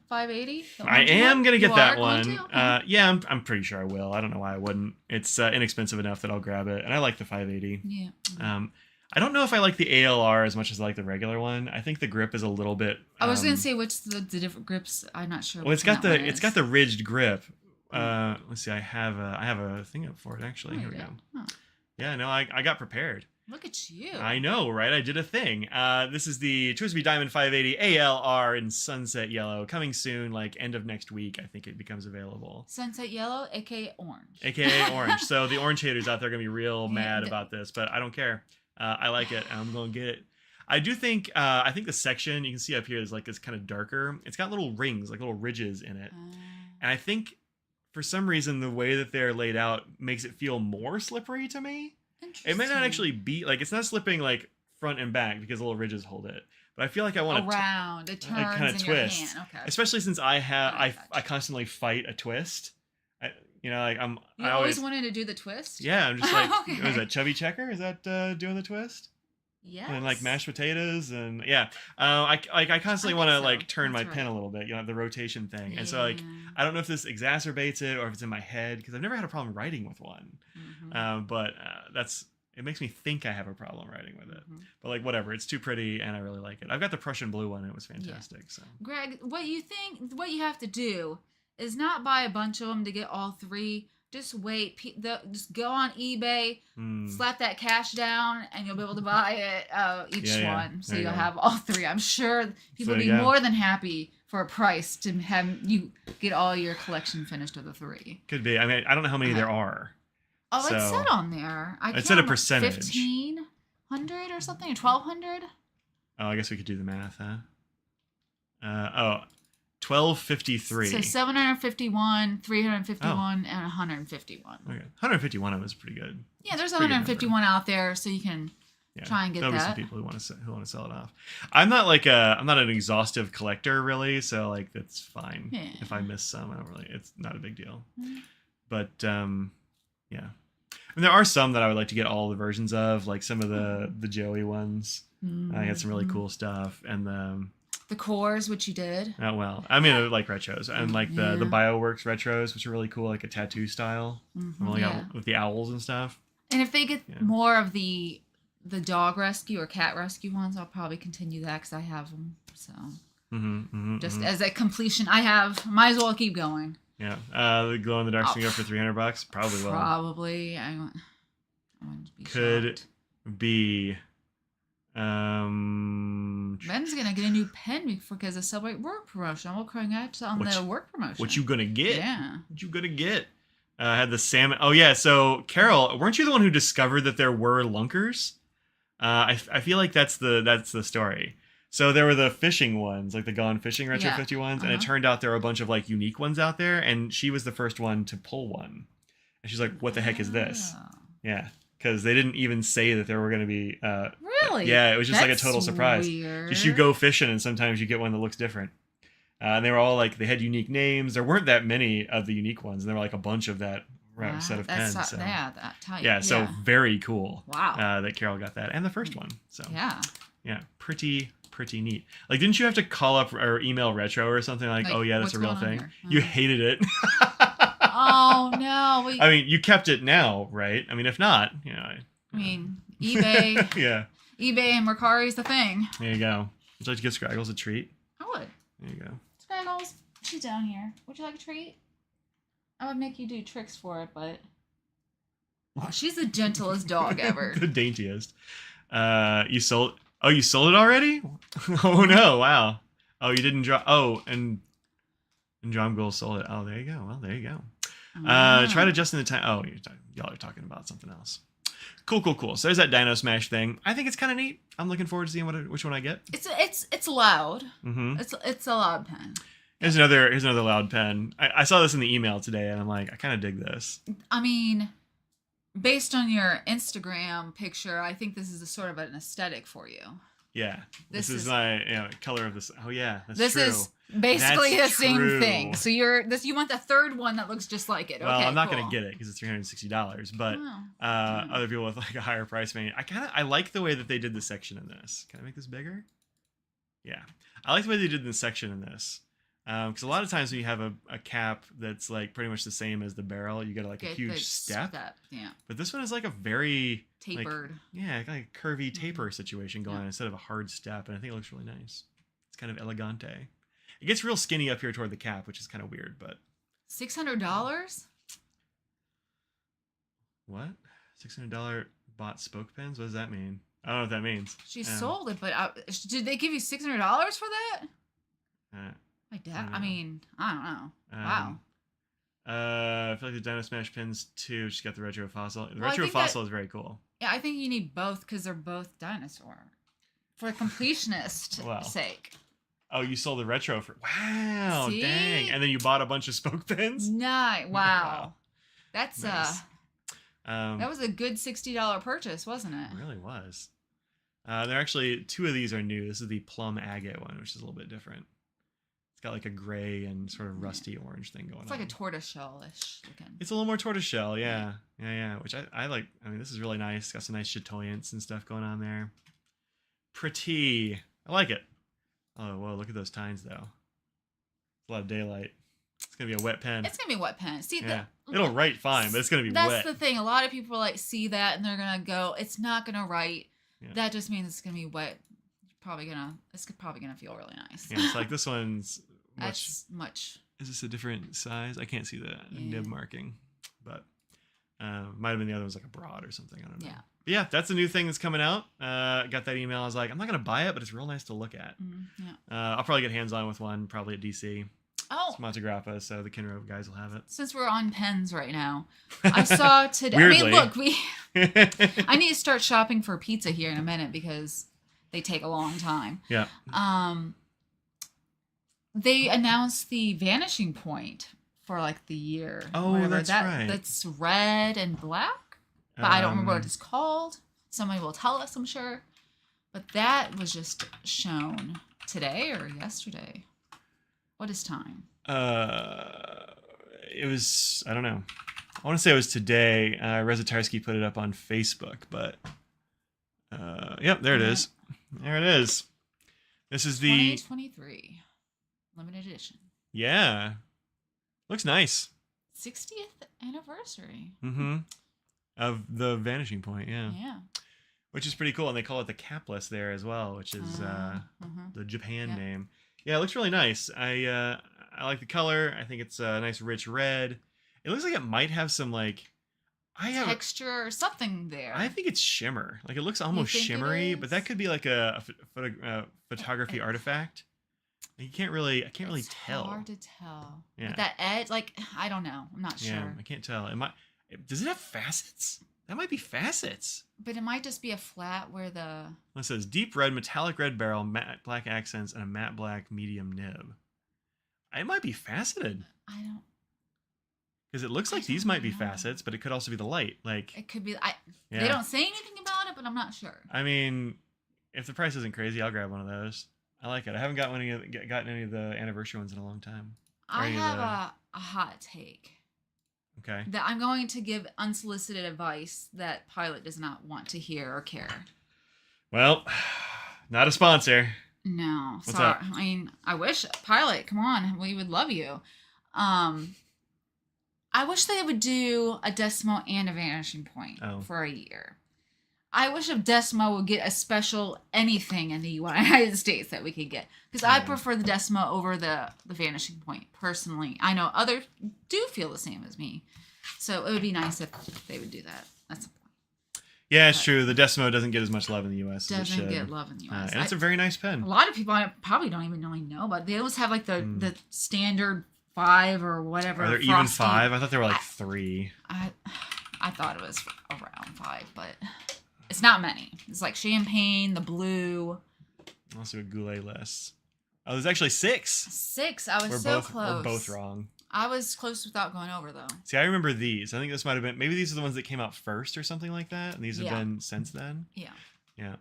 580? I am gonna get You that are going one. to? Okay. Yeah, I'm pretty sure I will. I don't know why I wouldn't. It's inexpensive enough that I'll grab it, and I like the 580. Yeah. I don't know if I like the ALR as much as I like the regular one. I think the grip is a little bit. I was going to say which the different grips. I'm not sure. Well, it's which one got that one it's is. got the ridged grip. Let's see. I have a thing up for it actually. Oh, Here you we go. do? Huh. Yeah, no, I got prepared. Look at you. I know, right? I did a thing. This is the Twisby Diamond 580 ALR in sunset yellow, coming soon, like end of next week. I think it becomes available. Sunset yellow, aka orange. AKA orange. So the orange haters out there are gonna be real Yeah, mad about this, but I don't care. I like it, and I'm gonna get it. I do think I think the section you can see up here is like this kind of darker. It's got little rings, like little ridges in it, and I think for some reason the way that they're laid out makes it feel more slippery to me. It might not actually be like it's not slipping like front and back because little ridges hold it, but I feel like I want to around. It turns kind of in twist, your hand. Okay. especially since I have I gotcha. I constantly fight a twist. Like You I always wanted to do the twist? yeah, I'm just like, Okay. what is that, chubby checker? Is that doing the twist? Yes. And like mashed potatoes and yeah. I constantly I want to think so. like turn my That's pen right. a little bit, the rotation thing. And so like, Yeah. I don't know if this exacerbates it or if it's in my head because I've never had a problem writing with one. Mhm. But it makes me think I have a problem writing with it. Mhm. But like whatever, it's too pretty and I really like it. I've got the Prussian blue one. It was fantastic. So Greg, what you have to do is not buy a bunch of them to get all 3. Just wait. Just go on eBay, slap that cash down, and you'll be able to buy it each Yeah. one. So There you you'll go. have all 3. I'm sure people So, would be yeah. more than happy for a price to have you get all your collection finished with the 3. could be. I mean, I don't know how many there are. Oh, it So- said on there. It said a percentage. 1,500 or something, or 1,200. Oh, I guess we could do the math, huh? $12.53. So 751, 351, and 151. Okay. 151 was pretty good. Yeah, there's Pretty good 151 out there, so you can try and get there'll that. There'll be some people who want to sell it off. I'm not an exhaustive collector really, so like that's fine. Yeah. If I miss some, it's not a big deal. But yeah. I mean, there are some that I would like to get all the versions of, like some of the Joey ones. I had some really cool stuff, and the cores, which you did. Oh well, I mean, I like retros, and like the BioWorks retros, which are really cool, like a tattoo style, with the owls and stuff. And if they get more of the dog rescue or cat rescue ones, I'll probably continue that because I have them. So just as a completion, might as well keep going. Yeah, the glow in the dark thing for $300, probably will. Probably, I wouldn't be could shocked. Be. Ben's gonna get a new pen because of Subway work promotion. We'll congrats on the work promotion. What you gonna get? Yeah. What you gonna get? I had the salmon. Oh yeah. So Carol, weren't you the one who discovered that there were lunkers? I feel like that's the story. So there were the fishing ones, like the Gone Fishing Retro 50 ones, and it turned out there were a bunch of like unique ones out there, and she was the first one to pull one. And she's like, "What the heck is this?" Yeah, because they didn't even say that there were going to be. Really? Yeah, it was just like a total surprise. Weird. Just you go fishing, and sometimes you get one that looks different. And they were all like, they had unique names. There weren't that many of the unique ones, and there were like a bunch of that set of pens. So. Yeah, that type. Yeah, so very cool. Wow. That Carol got that, and the first one. So yeah, pretty neat. Like, didn't you have to call up or email Retro or something like oh yeah, that's a real thing? You hated it. Oh no. I mean, you kept it now, right? I mean, if not, I mean, eBay. Yeah. eBay and Mercari's the thing. There you go. Would you like to give Scraggles a treat? I would. There you go. Scraggles, she's down here. Would you like a treat? I would make you do tricks for it, but she's the gentlest dog ever. The daintiest. You sold it already? Oh no! Wow. Oh, you didn't draw. Oh, and Drum Goal sold it. Oh, there you go. Well, there you go. Try to adjust in the time. Oh, y'all are talking about something else. Cool. So there's that Dino Smash thing. I think it's kind of neat. I'm looking forward to seeing which one I get. It's loud. Mm-hmm. It's a loud pen. Here's another loud pen. I saw this in the email today, and I'm like, I kind of dig this. I mean, based on your Instagram picture, I think this is a sort of an aesthetic for you. Yeah, this is my color of this. Oh yeah, that's this true. Is basically the same thing. So you want the third one that looks just like it. Well, okay, I'm not cool. gonna get it because it's $360. But other people with like a higher price may. I like the way that they did the section in this. Can I make this bigger? Yeah, I like the way they did the section in this. Because a lot of times when you have a cap that's like pretty much the same as the barrel, you get like a huge step. Yeah. But this one is like a very tapered. Like a curvy taper situation going on instead of a hard step, and I think it looks really nice. It's kind of elegante. It gets real skinny up here toward the cap, which is kind of weird, but $600? What? $600 bought spoke pens? What does that mean? I don't know what that means. She sold it, but did they give you $600 for that? Like that? I mean, I don't know. Wow. I feel like the Dino Smash pins too. She's got the Retro Fossil. The Retro Fossil is very cool. Yeah, I think you need both because they're both dinosaur. For the completionist sake. Oh, you sold the Retro for... Wow, See? dang. And then you bought a bunch of spoke pins? Nice. Wow. That's nice. That was a good $60 purchase, wasn't it? It really was. There actually... Two of these are new. This is the Plum Agate one, which is a little bit different. It's got like a gray and sort of rusty orange thing going on. It's like a tortoiseshell-ish looking. It's a little more tortoiseshell, yeah. Which I like. I mean, this is really nice. Got some nice chatoyance and stuff going on there. Pretty. I like it. Oh, whoa, look at those tines, though. A lot of daylight. It's going to be a wet pen. It's going to be a wet pen. See, it'll write fine, but it's going to be wet. That's the thing. A lot of people like see that and they're going to go, it's not going to write. Yeah. That just means it's going to be wet. It's probably going to feel really nice. Yeah, it's like this one's much. Is this a different size? I can't see the nib marking, but might have been the other one's like a broad or something. I don't know. Yeah. But yeah, that's a new thing that's coming out. Got that email. I was like, I'm not going to buy it, but it's real nice to look at. I'll probably get hands-on with one, probably at DC. Oh. It's Montegrappa, so the Kinro guys will have it. Since we're on pens right now, I saw today. Weirdly. I mean, look, I need to start shopping for pizza here in a minute because they take a long time. Yeah. they announced the vanishing point for like the year. Oh, whatever. that's right. That's red and black, but I don't remember what it's called. Somebody will tell us, I'm sure. But that was just shown today or yesterday. What is time? It was, I don't know. I want to say it was today. Rezatarski put it up on Facebook, but yep, there it is. There it is. This is the 2023 limited edition. Yeah. Looks nice. 60th anniversary. Mm-hmm. Of the Vanishing Point, yeah. Yeah. Which is pretty cool, and they call it the capless there as well, which is the Japan name. Yeah, it looks really nice. I like the color. I think it's a nice rich red. It looks like it might have some like texture or something there. I think it's shimmer. Like it looks almost shimmery, but that could be like a photography artifact. I can't really tell. Hard to tell. Yeah. But that edge, like I don't know. I'm not sure. Yeah, I can't tell. Does it have facets? That might be facets. But it might just be a flat where the... It says deep red, metallic red barrel, matte black accents, and a matte black medium nib. It might be faceted. I don't... Because it looks like these might be facets, but it could also be the light. Like it could be... They don't say anything about it, but I'm not sure. I mean, if the price isn't crazy, I'll grab one of those. I like it. I haven't gotten any of the anniversary ones in a long time. I have a hot take. Okay. That I'm going to give unsolicited advice that Pilot does not want to hear or care. Well, not a sponsor. No. What's sorry. up? I mean, I wish Pilot, come on, we would love you. I wish they would do a Decimo and a Vanishing Point for a year. I wish if Decimo would get a special anything in the United States that we could get. Because I prefer the Decimo over the Vanishing Point, personally. I know others do feel the same as me. So it would be nice if they would do that. That's the point. Yeah, it's true. The Decimo doesn't get as much love in the U.S. as it should. Doesn't get love in the U.S. And it's a very nice pen. A lot of people probably don't even really know, but they always have like the standard 5 or whatever. Are there even 5? I thought there were like 3. I thought it was around 5, but... It's not many. It's like champagne, the blue. Also a Goulet list. Oh, there's actually 6. 6. I was close. We're both wrong. I was close without going over, though. See, I remember these. I think this might have been... Maybe these are the ones that came out first or something like that. And these have been since then. Yeah. Yeah.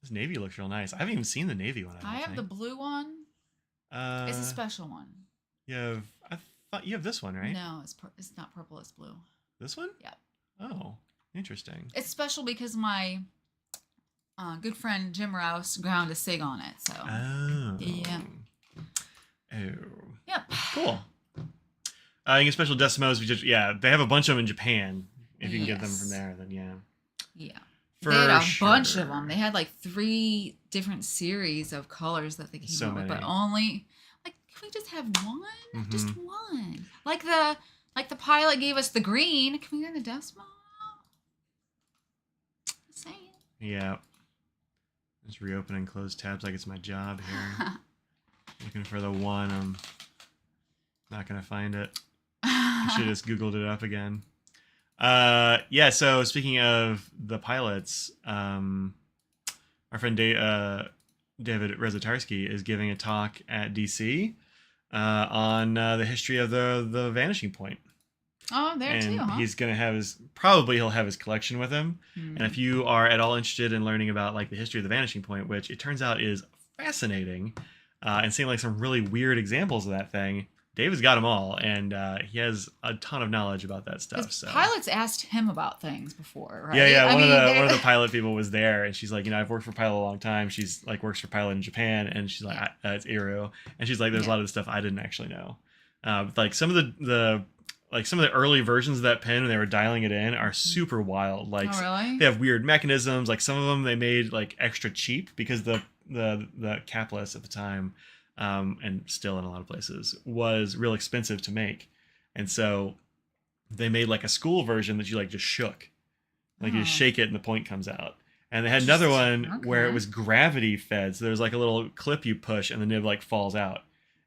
This navy looks real nice. I haven't even seen the navy one. I have the blue one. It's a special one. I thought you have this one, right? No, it's not purple. It's blue. This one? Yeah. Oh. Interesting. It's special because my good friend Jim Rouse ground a sig on it. So. Oh. Yeah. Oh. Yep. Cool. You get special Decimos. They have a bunch of them in Japan. If you can get them from there, then yeah. Yeah. For they had a bunch of them. They had like 3 different series of colors that they came out with, but only like can we just have one? Mm-hmm. Just one. Like the Pilot gave us the green. Can we get the Decimo? Yeah. Just reopen and close tabs like it's my job here. Looking for the one. I'm not going to find it. I should have just Googled it up again. Yeah, so speaking of the pilots, our friend David Rezatarski is giving a talk at DC on the history of the Vanishing Point. Oh, there too, huh? He's gonna have he'll have his collection with him. And if you are at all interested in learning about like the history of the Vanishing Point, which it turns out is fascinating, and seeing like some really weird examples of that thing, David's got them all, and he has a ton of knowledge about that stuff. So Pilots asked him about things before, right? Yeah. One of the pilot people was there, and she's like, I've worked for Pilot a long time. She's like works for Pilot in Japan, and she's like, it's Iru, and she's like, there's a lot of stuff I didn't actually know. Like some of the early versions of that pen when they were dialing it in are super wild. Like really? They have weird mechanisms. Like some of them they made like extra cheap because the capless at the time, and still in a lot of places, was real expensive to make. And so they made like a school version that you like just shook. Like you just shake it and the point comes out. And they had another one where it was gravity fed. So there's like a little clip you push and the nib like falls out.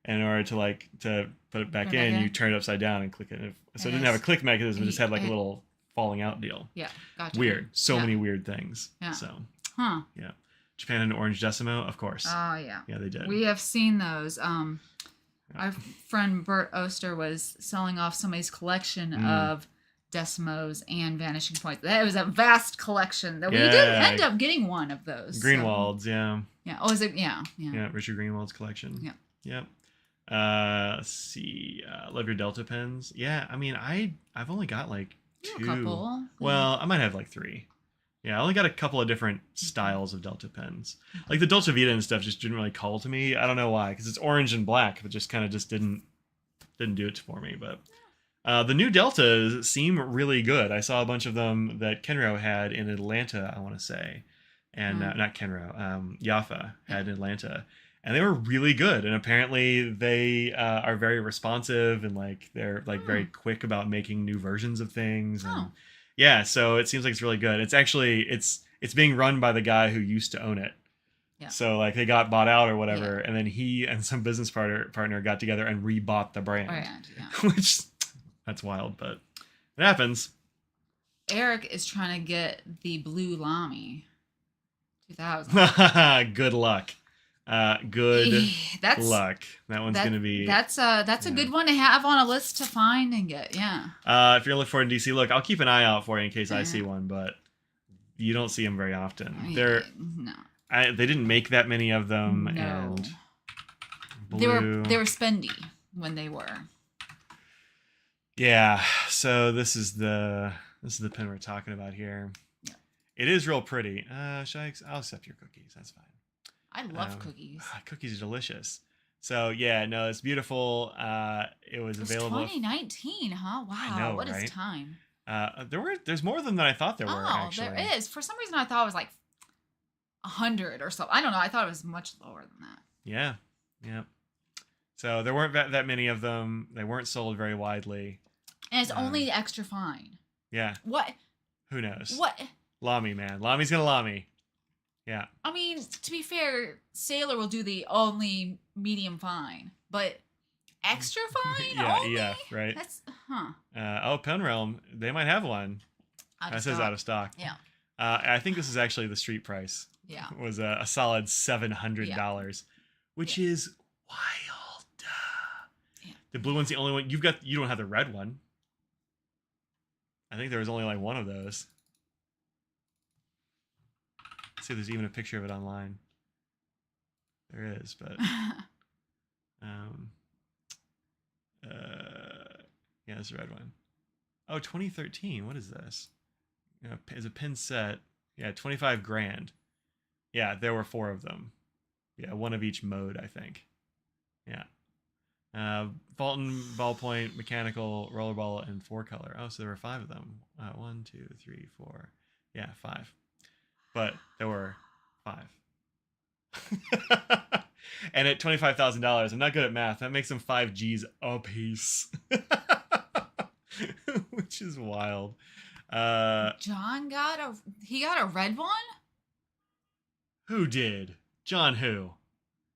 And in order to put it back in, you turn it upside down and click it. So it didn't have a click mechanism. It just had like a little falling out deal. Yeah, gotcha. Weird. So many weird things. Yeah. So. Huh. Yeah. Japan and Orange Decimo, of course. Oh, yeah. Yeah, they did. We have seen those. Our friend Bert Oster was selling off somebody's collection of Decimos and Vanishing Points. That was a vast collection. That we did end up getting one of those. Greenwald's, yeah. Yeah. Oh, is it? Yeah. Yeah, Richard Greenwald's collection. Yeah. Yep. Let's see. Love your Delta pens. Yeah, I mean, I've only got like 2. A couple. Well, I might have like 3. Yeah, I only got a couple of different styles of Delta pens. Like the Dolce Vita and stuff just didn't really call to me. I don't know why, because it's orange and black, but just kind of just didn't do it for me. But the new Deltas seem really good. I saw a bunch of them that Kenro had in Atlanta, I want to say, and not Kenro, Yafa had in Atlanta, and they were really good. And apparently they are very responsive and like they're like very quick about making new versions of things. And yeah, so it seems like it's really good. It's actually it's being run by the guy who used to own it. Yeah. So like they got bought out or whatever, and then he and some business partner got together and rebought the brand. Which that's wild, but it happens. Eric is trying to get the blue Lamy 2000. Good luck. Good luck. That one's gonna be. That's a good one to have on a list to find and get. Yeah. If you're looking for it in DC, look, I'll keep an eye out for you in case I see one, but you don't see them very often. They didn't make that many of them, and blue. They were spendy when they were. Yeah. So this is the pen we're talking about here. Yeah. It is real pretty. I'll accept your cookies. That's fine. I love cookies. Cookies are delicious. So yeah, no, it's beautiful. It was available. 2019, huh? Wow. I know, what right? is time? There's more of them than I thought there were. Actually, there is. For some reason, I thought it was like 100 or so. I don't know. I thought it was much lower than that. Yeah. Yeah. So there weren't that many of them. They weren't sold very widely. And it's only extra fine. Yeah. What? Who knows? What? Lamy, man. Lamy's gonna Lamy. Yeah. I mean, to be fair, Sailor will do the only medium fine, but extra fine? Yeah, only? EF, right? That's, Pen Realm, they might have one. That says out of stock. Yeah. I think this is actually the street price. Yeah. It was a solid $700, which is wild. Yeah. The blue one's the only one. You don't have the red one. I think there was only like one of those. See, there's even a picture of it online. There is, but yeah, it's the red one. Oh, 2013. What is this? Is a pin set? Yeah, 25 grand. Yeah, there were 4 of them. Yeah, one of each mode, I think. Yeah. Fulton, ballpoint, mechanical, rollerball, and 4-color. Oh, so there were 5 of them. 1, 2, 3, 4. Yeah, 5. But there were 5. And at $25,000, I'm not good at math. That makes them 5 G's a piece. Which is wild. John got a red one? Who did? John who?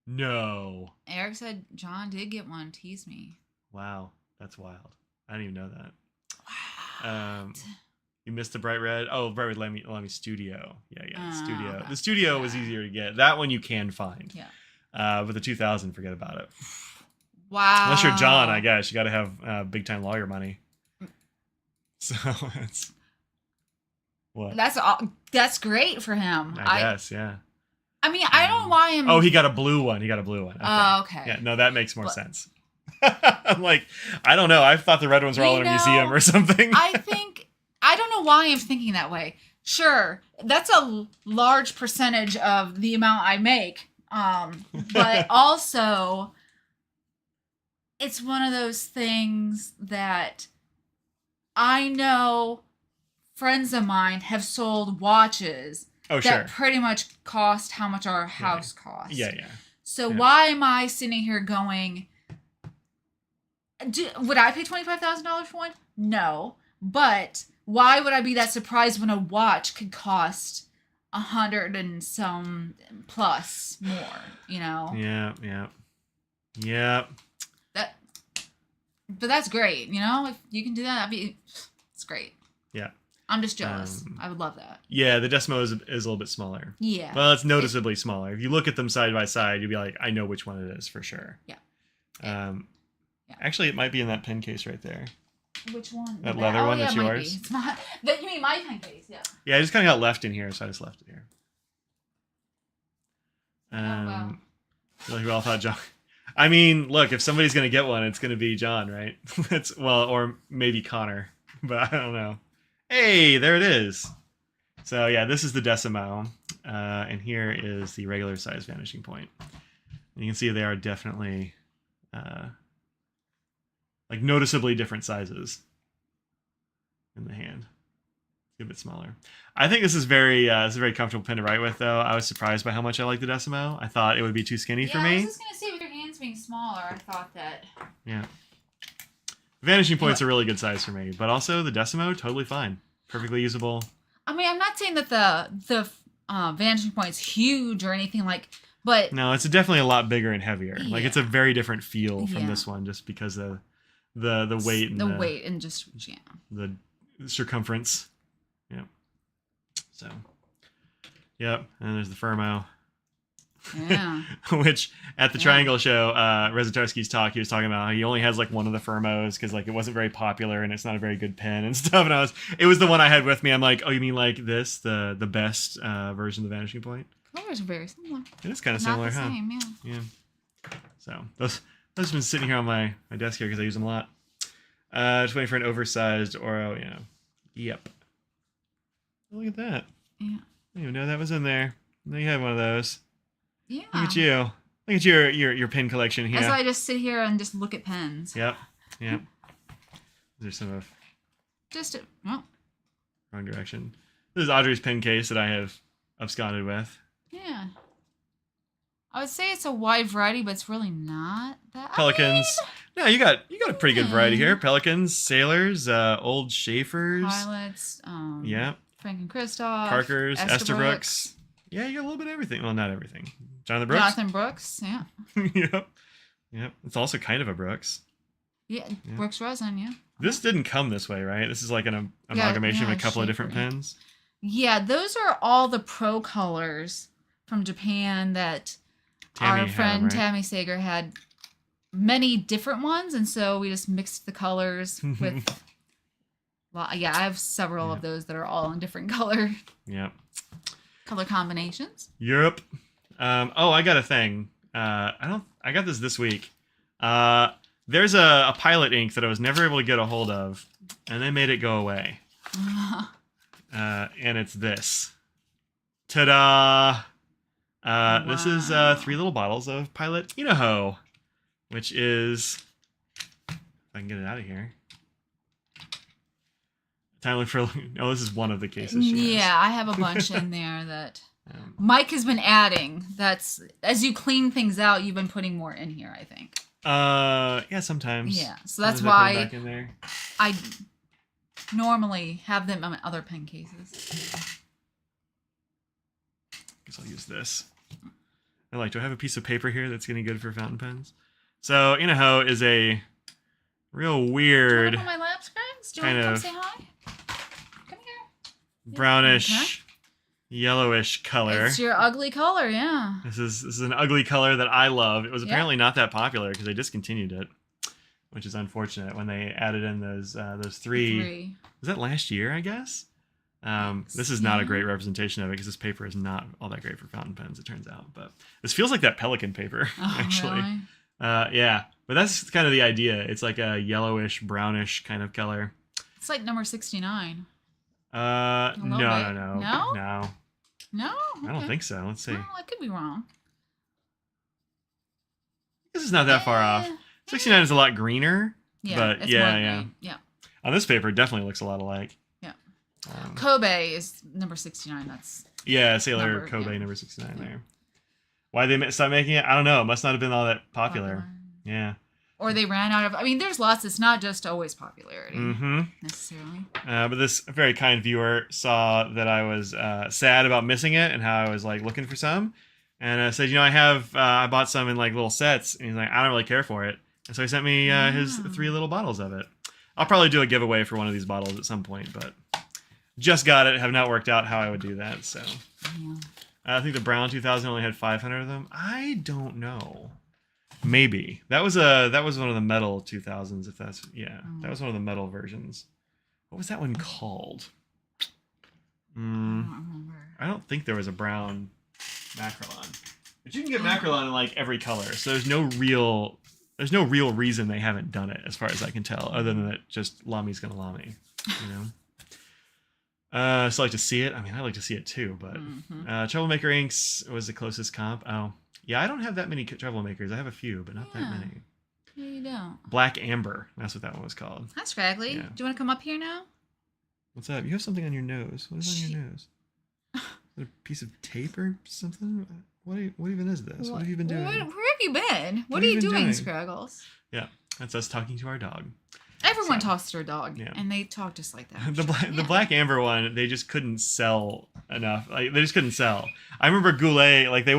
No. Eric said John did get one. Tease me. Wow, that's wild. I didn't even know that. Wow. You missed the bright red. Oh, bright red Lamy Studio. Yeah, Studio. Okay. The Studio was easier to get. That one you can find. Yeah. But the 2000, forget about it. Wow. Unless you're John, I guess you got to have big time lawyer money. So it's what? That's great for him. I guess, yeah. I mean, I don't know why I'm. Oh, he got a blue one. Okay. Oh, okay. Yeah, no, that makes more sense. I'm like, I don't know. I thought the red ones were all in a museum or something. I don't know why I'm thinking that way. Sure, that's a large percentage of the amount I make. But also, it's one of those things that I know friends of mine have sold watches that pretty much cost how much our house cost. Yeah. So why am I sitting here going, would I pay $25,000 for one? No. But why would I be that surprised when a watch could cost 100 and some plus more, you know? Yeah. But that's great, you know? If you can do that, it's great. Yeah. I'm just jealous. I would love that. Yeah, the Decimo is a little bit smaller. Yeah. Well, it's noticeably smaller. If you look at them side by side, you'll be like, I know which one it is for sure. Yeah. Yeah. Actually, it might be in that pen case right there. Which one? That leather one that's yours? It's not. You mean my pen case? Yeah. Yeah, I just kind of got left in here, so I just left it here. Wow. I feel like we all thought John. I mean, look, if somebody's gonna get one, it's gonna be John, right? Or maybe Connor, but I don't know. Hey, there it is. So yeah, this is the Decimo, and here is the regular size vanishing point. And you can see they are definitely like noticeably different sizes in the hand. A bit smaller. I think this is it's a very comfortable pen to write with, though. I was surprised by how much I like the Decimo. I thought it would be too skinny for me. I was just gonna say, with your hands being smaller, I thought that. Yeah. Vanishing point's a really good size for me, but also the Decimo, totally fine, perfectly usable. I mean, I'm not saying that the vanishing point's huge or anything but no, it's definitely a lot bigger and heavier. Yeah. Like it's a very different feel from this one, just because of the weight and the weight and just the circumference. Yep. So, yep. And there's the Firmo. Yeah. Which at the Triangle show, Rezatarski's talk, he was talking about how he only has like one of the Firmos because like it wasn't very popular and it's not a very good pen and stuff. And it was the one I had with me. I'm like, oh, you mean like this, the best version of the Vanishing Point? Colors are very similar. It is kind of similar, not the huh? same, yeah. Yeah. So those have been sitting here on my desk here because I use them a lot. Just waiting for an oversized Oro. Yeah. Yep. Look at that. Yeah. I didn't even know that was in there. Now you have one of those. Yeah. Look at you. Look at your pen collection here. That's why I just sit here and just look at pens. Yep. Yep. There's some of wrong direction. This is Audrey's pen case that I have absconded with. Yeah. I would say it's a wide variety, but it's really not that. Pelicans. No, you got a pretty good variety here. Pelicans, Sailors, old Schaefers. Pilots. Yeah. Frank and Christoph. Parkers, Estabrooks. Yeah, you got a little bit of everything. Well, not everything. Jonathan Brooks. Jonathan Brooks, yeah. Yep. Yep. It's also kind of a Brooks. Yeah, Brooks resin, yeah. This didn't come this way, right? This is like an amalgamation of a couple of different pens. Yeah, those are all the pro colors from Japan that our friend Tammy Sager had many different ones, and so we just mixed the colors with. Well, yeah, I have several of those that are all in different color combinations. Europe. I got a thing. I got this week. There's a pilot ink that I was never able to get a hold of, and they made it go away. And it's this. Ta-da! This is 3 little bottles of Pilot Inaho, which is, if I can get it out of here. Time to look for. Oh, this is one of the cases. Yeah, I have a bunch in there that Mike has been adding. That's as you clean things out, you've been putting more in here, I think. Yeah, sometimes. Yeah, so that's why back in there. I normally have them in other pen cases. Guess I'll use this. Do I have a piece of paper here that's getting good for fountain pens? So Inaho is a real weird. Do you want to put my lap scrags? Do you want to come say hi? Come here. Brownish, yellowish color. It's your ugly color, yeah. This is an ugly color that I love. It was apparently not that popular because they discontinued it, which is unfortunate. When they added in those 3. Was that last year? I guess. This is not a great representation of it because this paper is not all that great for fountain pens, it turns out. But this feels like that Pelican paper, actually. Really? Yeah, but that's kind of the idea. It's like a yellowish, brownish kind of color. It's like number 69. No. No? No? Okay. I don't think so. Let's see. Well, I could be wrong. This is not that far off. 69 is a lot greener. Yeah, but it's yeah. Yeah. On this paper, it definitely looks a lot alike. Yeah. Kobe is number 69. That's Sailor Kobe number 69 there. Why they stopped making it? I don't know. It must not have been all that popular. Yeah. Or they ran out of. I mean, there's lots. It's not just always popularity necessarily. But this very kind viewer saw that I was sad about missing it and how I was like looking for some, and I said, I bought some in like little sets, and he's like, I don't really care for it, and so he sent me his 3 little bottles of it. I'll probably do a giveaway for one of these bottles at some point, but just got it. Have not worked out how I would do that. So Yeah. I think the brown 2000 only had 500 of them. I don't know. Maybe that was one of the metal 2000s. If that's that was one of the metal versions. What was that one called? I don't remember. I don't think there was a brown Macrolon, but you can get Macrolon in like every color. So there's no real reason they haven't done it, as far as I can tell, other than that just Lami's gonna Lami, you know. So I like to see it. I mean, I like to see it too, but Troublemaker Inks was the closest comp. Oh, yeah, I don't have that many Troublemakers. I have a few, but not that many. Yeah, you don't. Black Amber. That's what that one was called. Hi, Scraggly. Yeah. Do you want to come up here now? What's up? You have something on your nose. What is on your nose? Is it a piece of tape or something? What even is this? What have you been doing? Where have you been? What have are you you been doing, doing? Scraggles? Yeah, that's us talking to our dog. Everyone talks to their dog, Yeah. and they talk just like that. The Black Amber one, they just couldn't sell enough. Like they just couldn't sell. I remember Goulet, they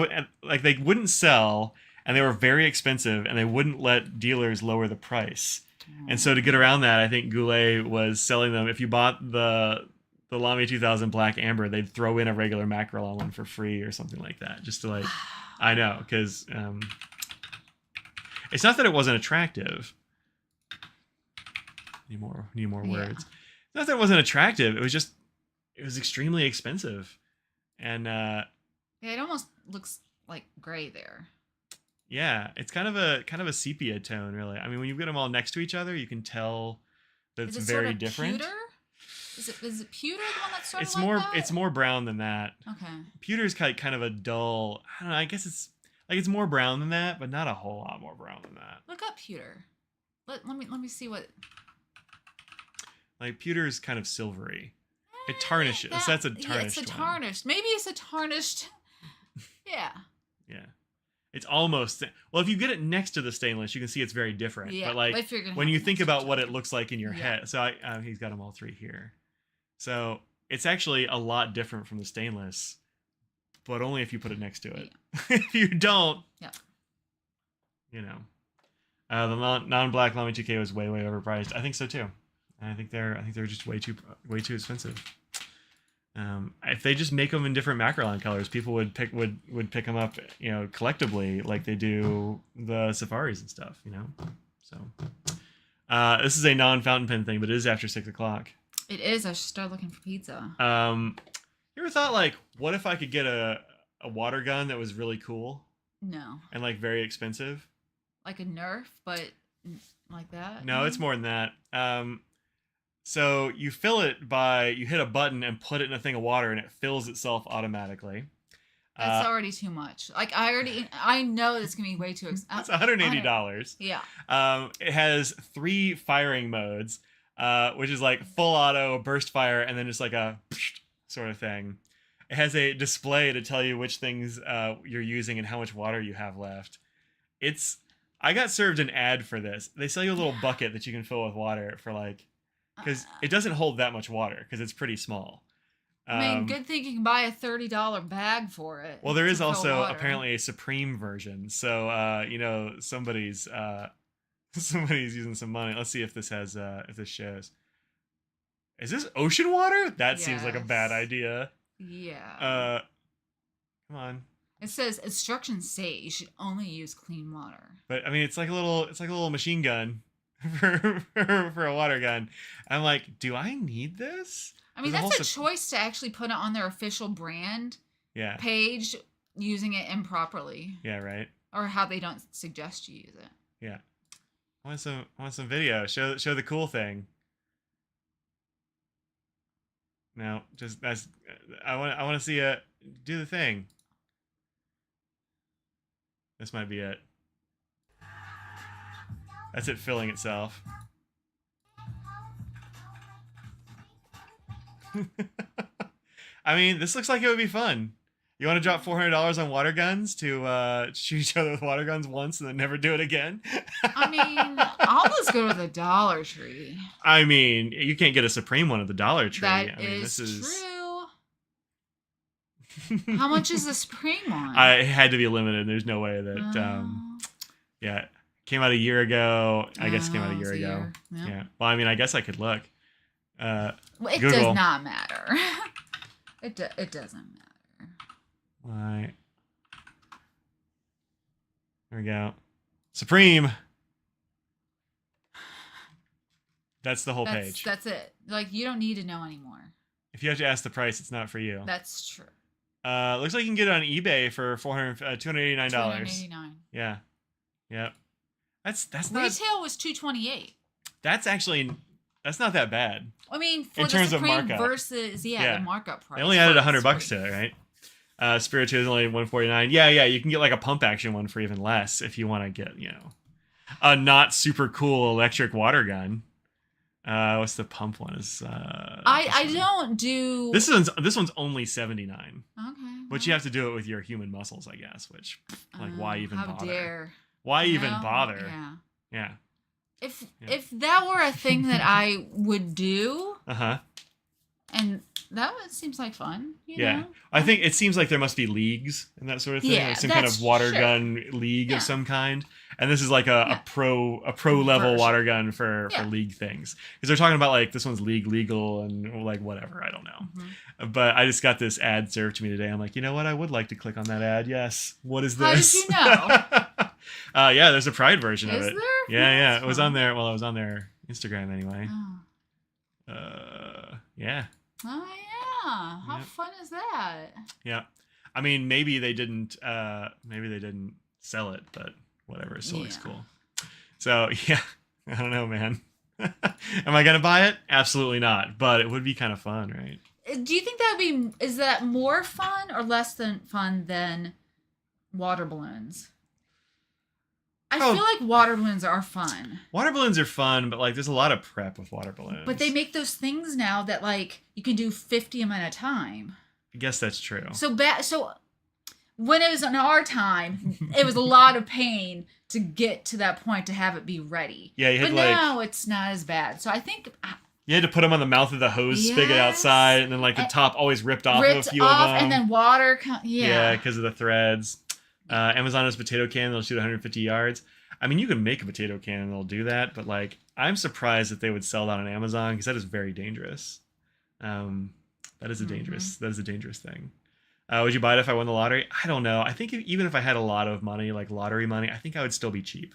wouldn't sell, and they were very expensive, and they wouldn't let dealers lower the price. And so to get around that, I think Goulet was selling them. If you bought the Lamy 2000 Black Amber, they'd throw in a regular Macrolon one for free or something like that, just to like. I know, because it's not that it wasn't attractive. Need more words. Not that it wasn't attractive. It was extremely expensive, and it almost looks like gray there. Yeah, it's kind of a sepia tone, really. I mean, when you get them all next to each other, you can tell that it's very sort of different. Pewter? Is it pewter the one that's sort It's of like more that? it's more brown than that. Okay. Pewter's kind of a dull. I don't know. I guess it's more brown than that, but not a whole lot more brown than that. Look up pewter. Let me see what. Like pewter's kind of silvery. It tarnishes. That's a tarnished one. Yeah, it's a tarnished. Maybe it's a tarnished. Yeah. Yeah. It's almost well. If you get it next to the stainless, you can see it's very different. Yeah, but like if you're gonna when have you it think next to about each what other. it looks like in your Yeah. head, so he's got them all three here. So it's actually a lot different from the stainless, but only if you put it next to it. Yeah. If you don't, Yeah. you know, the non-black Lamy 2K was way overpriced. I think so too. I think they're just way too expensive. If they just make them in different Macrolon colors, people would pick them up, you know, collectively like they do the Safaris and stuff, you know. So this is a non-fountain pen thing, but it is after 6 o'clock. It is. I should start looking for pizza. You ever thought like, what if I could get a water gun that was really cool No. and like very expensive? Like a Nerf, but like that? No, it's more than that. So you you hit a button and put it in a thing of water, and it fills itself automatically. That's already too much. Like I know it's gonna be way too expensive. It's $180. Yeah. It has 3 firing modes, which is like full auto, burst fire, and then just like a sort of thing. It has a display to tell you which things you're using and how much water you have left. I got served an ad for this. They sell you a little bucket that you can fill with water for like, because it doesn't hold that much water because it's pretty small. I mean, good thing you can buy a $30 bag for it. Well, there is to fill also water. apparently a Supreme version. So, you know, somebody's using some money. Let's see if this has if this shows. Is this ocean water? That seems like a bad Yes. idea. Yeah. Come on. It says instructions say you should only use clean water. But I mean, it's like a little machine gun for a water gun. I'm like, do I need this? I mean, There's a that's whole a choice to actually put it on their official brand Yeah. page, using it improperly, Yeah. Right. or how they don't suggest you use it. Yeah. I want some video. Show the cool thing. No, just that's. I want to see it. Do the thing. This might be it. That's it filling itself. I mean, this looks like it would be fun. You want to drop $400 on water guns to shoot each other with water guns once and then never do it again? I mean, I'll just go to the Dollar Tree. I mean, you can't get a Supreme one at the Dollar Tree. That I mean, is this true. How much is the Supreme one? It had to be limited. There's no way that. Yeah, came out a year ago. I guess it came out a year ago. Yeah. Yeah. Well, I mean, I guess I could look. Well, it Google. does not matter. It doesn't matter. Why? There we go. Supreme. That's the whole page. That's it. Like, you don't need to know anymore. If you have to ask the price, it's not for you. That's true. Looks like you can get it on eBay for $289. $289. Yeah. Yep. That's Retail not. was $228. That's not that bad. I mean, for In the terms of Supreme markup. versus Yeah. the markup price. They only added was $100 sweet. to it, right? Spiritual is only $149. Yeah, you can get like a pump action one for even less if you want to get, a not super cool electric water gun. What's the pump one? Is I don't do this one's only $79. Okay. But you have to do it with your human muscles, I guess. Which, like, why even how bother? dare? Why You even know? bother? Yeah. Yeah. If that were a thing that I would do, and that seems like fun, you know? I think it seems like there must be leagues and that sort of thing. Yeah, Like some kind of water sure. gun league Yeah. of some kind. And this is like a pro level Version. water gun for Yeah. league things. Because they're talking about like this one's league legal and like whatever, I don't know. Mm-hmm. But I just got this ad served to me today. I'm like, you know what? I would like to click on that ad. Yes. What is How this? did you know? Yeah, there's a Pride version of Is it. there? Yeah. That's It was fun. on there. Well, it was on their Instagram anyway. Oh. Yeah. Oh yeah. How Yep. fun is that? Yeah. I mean, maybe they didn't sell it, but whatever. It still looks Yeah. cool. So, yeah. I don't know, man. Am I going to buy it? Absolutely not. But it would be kind of fun, right? Do you think is that more fun or less than fun than water balloons? I Oh. feel like water balloons are fun. Water balloons are fun, but like there's a lot of prep with water balloons. But they make those things now that like you can do 50 of them at a time. I guess that's true. So when it was in our time, it was a lot of pain to get to that point to have it be ready. Yeah, you had but like now it's not as bad. So I think you had to put them on the mouth of the hose spigot Yes. outside, and then like the And- top always ripped off of a ripped few off of them. and then water. Yeah, because of the threads. Amazon has a potato cannon. They'll shoot 150 yards. I mean, you can make a potato cannon that'll do that, but like, I'm surprised that they would sell that on Amazon because that is very dangerous. That is a dangerous thing. Would you buy it if I won the lottery? I don't know. I think even if I had a lot of money, like lottery money, I think I would still be cheap.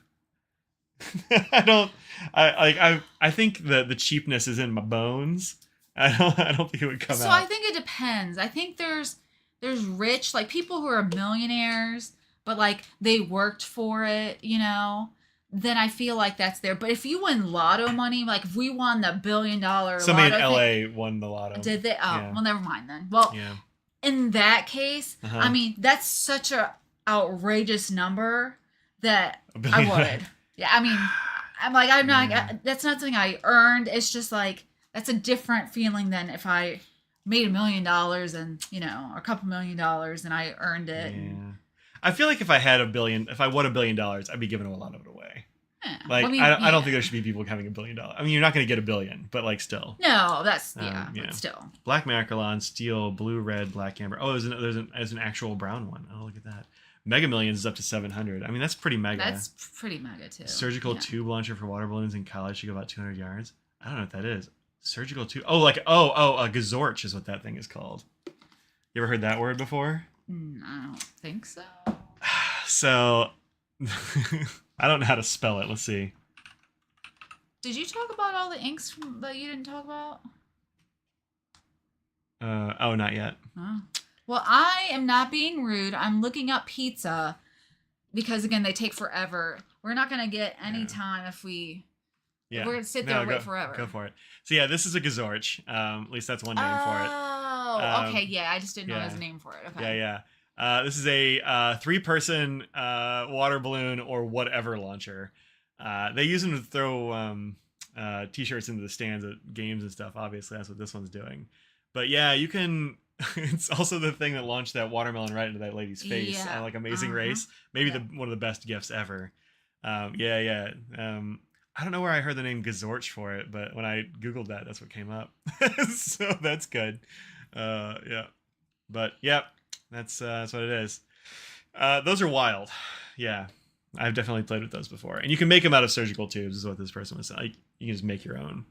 I think the cheapness is in my bones. I don't think it would come out. So I think it depends. I think there's rich, like people who are millionaires, but like they worked for it, then I feel like that's there. But if you win lotto money, like if we won the $1 billion Somebody lotto in LA won the lotto. did they? Oh, Yeah. well, never mind then. Well, Yeah. in that case, Uh-huh. I mean, that's such a outrageous number that $1 I billion. would. Yeah, I mean, I'm like, I'm not, Yeah. that's not something I earned. It's just like, that's a different feeling than if I made $1 million and, or a couple $1 million and I earned it. Yeah. I feel like if I had if I won $1 billion, I'd be giving a lot of it away. Yeah. Like, Well, I don't think there should be people having $1 billion. I mean, you're not going to get $1 billion, but like still. No, that's, yeah. but still. Black Macrolon, steel, blue, red, black, amber. Oh, there's an actual brown one. Oh, look at that. Mega Millions is up to 700. I mean, that's pretty mega. That's pretty mega too. Surgical Yeah. tube launcher for water balloons in college should go about 200 yards. I don't know what that is. Surgical tube. Oh, a gazorch is what that thing is called. You ever heard that word before? I don't think so. So, I don't know how to spell it. Let's see. Did you talk about all the inks that you didn't talk about? Not yet. Oh. Well, I am not being rude. I'm looking up pizza because, again, they take forever. We're not going to get any time if we... Yeah. We're going to sit there and wait forever. Go for it. So, yeah, this is a gazorch. At least that's one name for it. Oh, okay. Yeah, I just didn't know yeah. there was a name for it. Okay. Yeah. This is a 3-person water balloon or whatever launcher. They use them to throw t-shirts into the stands at games and stuff. Obviously, that's what this one's doing. But yeah, you can... It's also the thing that launched that watermelon right into that lady's face. Yeah. Like Amazing Race. Maybe one of the best gifts ever. I don't know where I heard the name Gazorch for it, but when I Googled that, that's what came up. So that's good. Yeah. But yeah, that's what it is. Those are wild. Yeah. I've definitely played with those before. And you can make them out of surgical tubes is what this person was saying. Like, you can just make your own.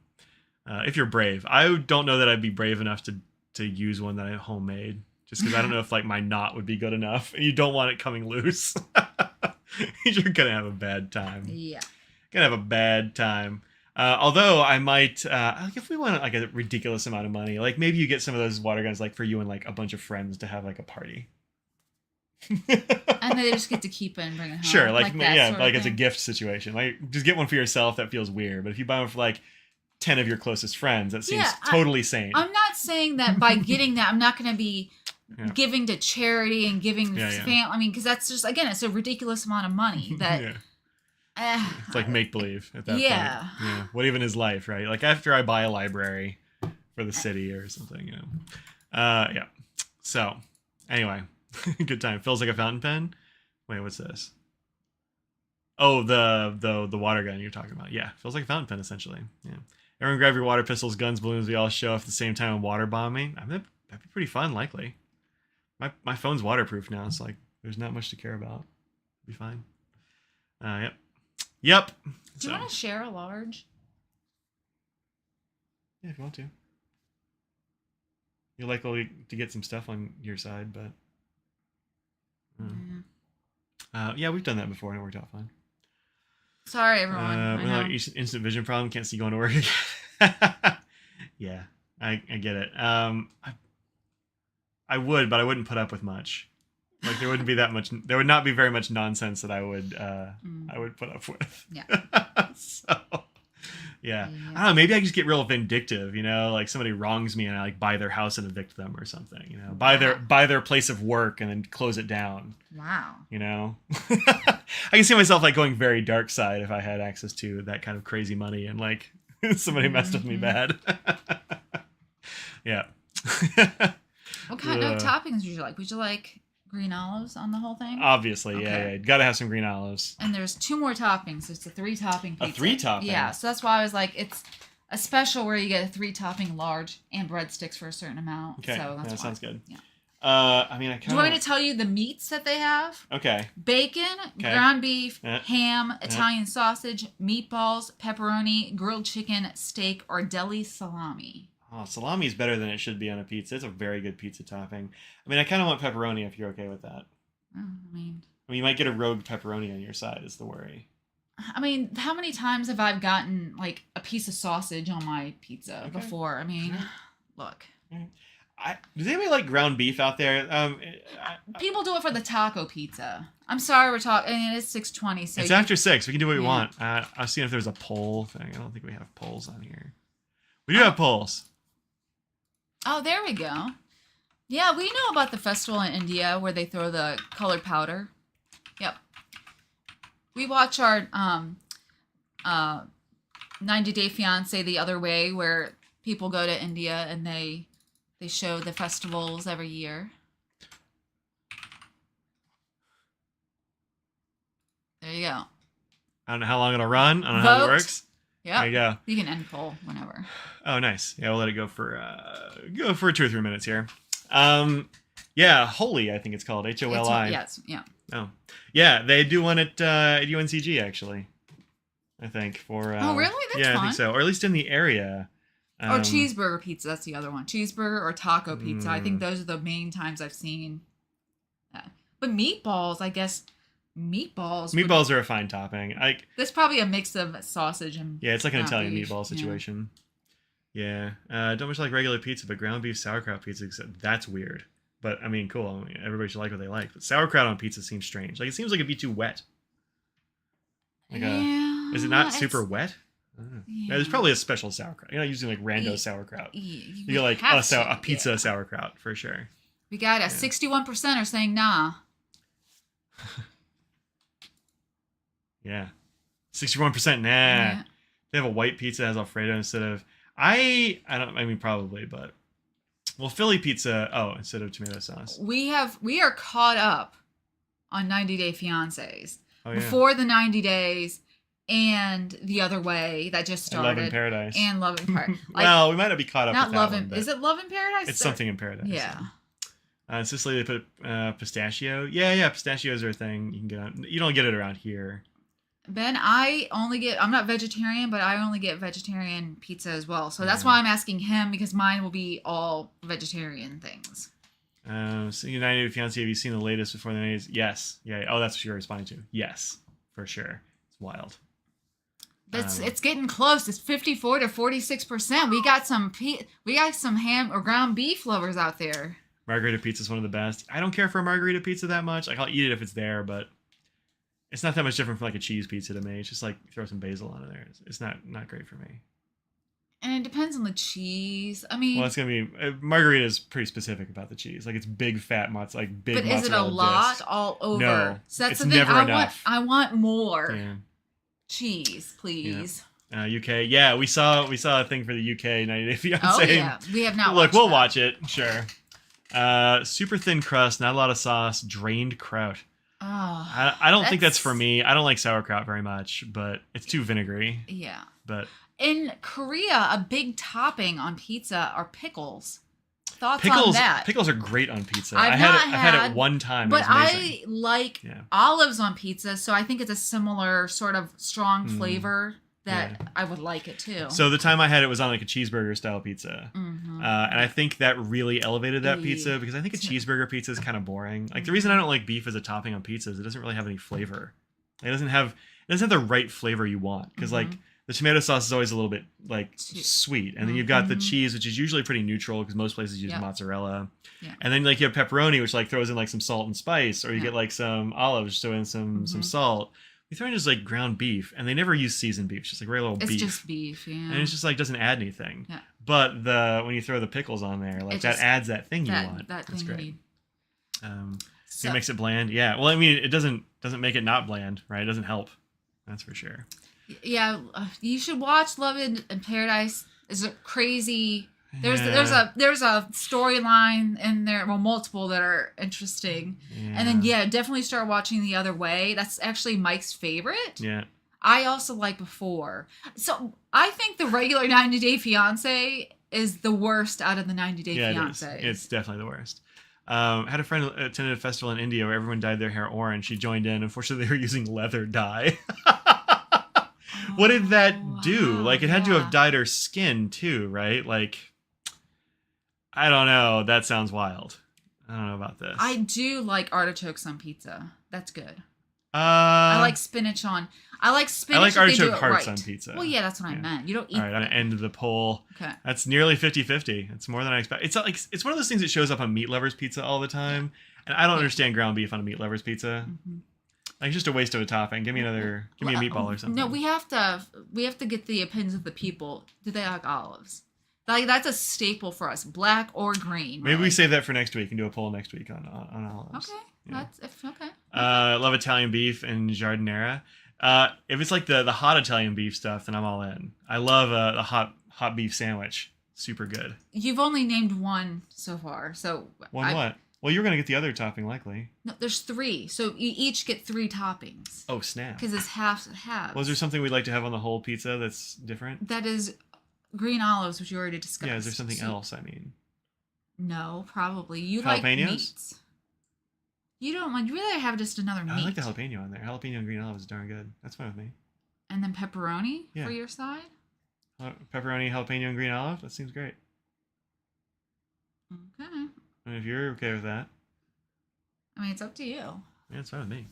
if you're brave. I don't know that I'd be brave enough to use one that I homemade, just because I don't know if like my knot would be good enough, and you don't want it coming loose. You're gonna have a bad time. Yeah. Gonna have a bad time. Although I might, like if we want like a ridiculous amount of money, like maybe you get some of those water guns like for you and like a bunch of friends to have like a party. And they just get to keep it and bring it home. Sure, like that yeah, sort of like it's a thing. gift situation. Like just get one for yourself, that feels weird. But if you buy one for like 10 of your closest friends, that seems totally sane. I'm not saying that by getting that, I'm not going to be Yeah. giving to charity and giving to Yeah. family. I mean, because that's just, again, it's a ridiculous amount of money that. Yeah. It's like make believe at that point. Yeah. Yeah. What even is life, right? Like after I buy a library for the city or something, Yeah. So, anyway, good time. Feels like a fountain pen. Wait, what's this? Oh, the water gun you're talking about. Yeah, feels like a fountain pen essentially. Yeah. Everyone grab your water pistols, guns, balloons. We all show up at the same time and water bombing. I mean, that'd be pretty fun, likely. My phone's waterproof now, so like there's not much to care about. Be fine. Yep. Do you want to share a large? Yeah, if you want to. You're likely to get some stuff on your side, but yeah, we've done that before and it worked out fine. Sorry, everyone. I know. Like instant vision problem, can't see going to work again. Yeah, I get it. I would, but I wouldn't put up with much. Like there wouldn't be that much. There would not be very much nonsense that I would put up with. Yeah. So, yeah. I don't know. Maybe I just get real vindictive. Like somebody wrongs me and I like buy their house and evict them or something. Buy their place of work and then close it down. Wow. I can see myself like going very dark side if I had access to that kind of crazy money and like somebody messed with me bad. Yeah. What kind of toppings would you like? Would you like green olives on the whole thing? Obviously, Okay. yeah. Gotta have some green olives. And there's 2 more toppings. It's a 3-topping pizza. A 3-topping? Yeah, so that's why I was like, it's a special where you get a 3-topping large and breadsticks for a certain amount. Okay, So that's that why. sounds good. Yeah. I mean, I kind of... Do you want me to tell you the meats that they have? Okay. Bacon, Okay. ground beef, Yeah. ham, Italian sausage, meatballs, pepperoni, grilled chicken, steak, or deli salami. Oh, salami is better than it should be on a pizza. It's a very good pizza topping. I mean, I kind of want pepperoni if you're okay with that. I mean, you might get a rogue pepperoni on your side is the worry. how many times have I gotten like a piece of sausage on my pizza before? I mean, look. Does anybody like ground beef out there? People do it for the taco pizza. I'm sorry we're talking. I mean, it is 6:20, so it's after 6. We can do what we want. I was seeing if there's a poll thing. I don't think we have polls on here. We do have polls. Oh, there we go. Yeah, we know about the festival in India where they throw the colored powder. Yep. We watch our 90 Day Fiancé the other way, where people go to India and they show the festivals every year. There you go. I don't know how long it'll run. I don't know how it works. Yeah. There you go. You can end poll whenever. Oh, nice. Yeah, we'll let it go for 2 or 3 minutes here. Yeah, Holy, I think it's called HOLI. Yes. Yeah. Oh, yeah, they do one at UNCG actually. I think for. Oh, really? That's yeah, fun. I think so, or at least in the area. Or cheeseburger pizza. That's the other one. Cheeseburger or taco pizza. I think those are the main times I've seen that. But meatballs, I guess. Meatballs are a fine topping. There's probably a mix of sausage and yeah, it's like an Italian beef. meatball situation. Yeah, don't much like regular pizza, but ground beef sauerkraut pizza. That's weird. But I mean, cool. I mean, everybody should like what they like. But sauerkraut on pizza seems strange. Like it seems like it'd be too wet. Is it not super wet? I don't know. Yeah, there's probably a special sauerkraut. You're not using like rando sauerkraut. You get like a pizza sauerkraut for sure. We got 61% are saying nah. Yeah, 61% nah. Yeah. They have a white pizza that has Alfredo instead of I mean probably, but well, Philly pizza instead of tomato sauce. We are caught up on 90 Day Fiancés. Oh, yeah. Before the 90 days and the other way that just started. And Love in Paradise. And Love in Paradise. Well, we might not be caught up not with that one, Is it Love in Paradise? It's something in Paradise. Yeah. In Sicily, they put pistachio. Yeah, pistachios are a thing you can get. You don't get it around here. Ben, I'm not vegetarian, but I only get vegetarian pizza as well. So that's why I'm asking him, because mine will be all vegetarian things. So United Fiance, have you seen the latest before the 90s? Yes. Yeah. Oh, that's what you're responding to. Yes, for sure. It's wild. It's getting close. It's 54 to 46%. We got some ham or ground beef lovers out there. Margarita pizza is one of the best. I don't care for a margarita pizza that much. Like, I'll eat it if it's there, but it's not that much different from like a cheese pizza to me. It's just like throw some basil on it there. It's not great for me. And it depends on the cheese. I mean, well, it's gonna be margarita is pretty specific about the cheese. Like, it's big fat like big. But mozzarella is it a lot disc. all over? No, so that's it's the thing. never enough. I want more cheese, please. Yeah. UK, yeah, we saw a thing for the UK 90 Day Fiance. Oh yeah, we have not. Look, we'll watch it. Sure. Super thin crust, not a lot of sauce, drained kraut. Oh, I don't think that's for me. I don't like sauerkraut very much, but it's too vinegary. Yeah. But in Korea, a big topping on pizza are pickles. Thoughts on that? Pickles are great on pizza. I've had it one time. But I like olives on pizza, so I think it's a similar sort of strong flavor that I would like it too. So the time I had it was on like a cheeseburger style pizza. Mm-hmm. And I think that really elevated that pizza, because I think a cheeseburger pizza is kind of boring. Like, the reason I don't like beef as a topping on pizza is it doesn't really have any flavor. It doesn't have the right flavor you want, because like the tomato sauce is always a little bit like sweet, and then you've got the cheese, which is usually pretty neutral because most places use mozzarella, and then like you have pepperoni, which like throws in like some salt and spice, or you get like some olives, throw in some salt. We throw in just like ground beef, and they never use seasoned beef. It's just like regular beef. It's just beef, yeah. And it's just like doesn't add anything. Yeah. But when you throw the pickles on there, like that adds that thing you want. That's great. It makes it bland. Yeah. Well, I mean, it doesn't make it not bland, right? It doesn't help. That's for sure. Yeah, you should watch Love in Paradise. It's a crazy. There's a storyline in there, well, multiple that are interesting, and then definitely start watching The Other Way. That's actually Mike's favorite. Yeah. I also like Before. So I think the regular 90 Day Fiance is the worst out of the 90 Day Fiance. It's definitely the worst. Had a friend attended a festival in India where everyone dyed their hair orange. She joined in. Unfortunately, they were using leather dye. What did that do? Like, it had to have dyed her skin too, right? Like, I don't know. That sounds wild. I don't know about this. I do like artichokes on pizza. That's good. I like spinach on. I like spinach. I like artichoke hearts right. on pizza. Well, yeah, that's what I meant. You don't eat. All right, on the end of the poll. Okay. That's nearly 50-50. It's more than I expect. It's like it's one of those things that shows up on meat lovers pizza all the time, and I don't understand ground beef on a meat lovers pizza. Mm-hmm. Like, it's just a waste of a topping. Give me a meatball or something. No, we have to get the opinions of the people. Do they like olives? Like, that's a staple for us, black or green. Maybe we save that for next week and do a poll next week on olives. Okay, okay. Love Italian beef and giardiniera. If it's like the hot Italian beef stuff, then I'm all in. I love a hot beef sandwich. Super good. You've only named one so far, so what? Well, you're gonna get the other topping likely. No, there's 3, so you each get 3 toppings. Oh, snap! Because it's half. Well, is there something we'd like to have on the whole pizza that's different? That is green olives, which you already discussed. Yeah, is there something else? I mean, no, probably you jalapenos? like meats. You don't want. You really have just another meat. I like the jalapeno on there. Jalapeno and green olives is darn good. That's fine with me. And then pepperoni for your side. Pepperoni, jalapeno, and green olive. That seems great. Okay. I mean, if you're okay with that. I mean, it's up to you. Yeah, it's fine with me.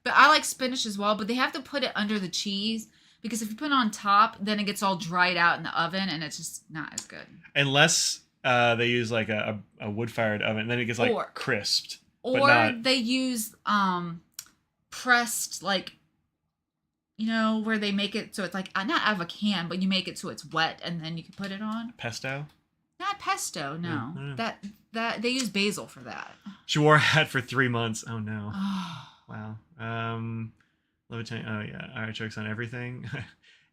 But I like spinach as well, but they have to put it under the cheese, because if you put it on top, then it gets all dried out in the oven, and it's just not as good. Unless they use like a wood-fired oven, then it gets like crisped. Or they use pressed, like, you know, where they make it so it's like, not out of a can, but you make it so it's wet, and then you can put it on. Pesto? Not pesto, no. That they use basil for that. She wore a hat for 3 months. Oh no! Wow. Love Italian. Oh yeah, artichokes on everything.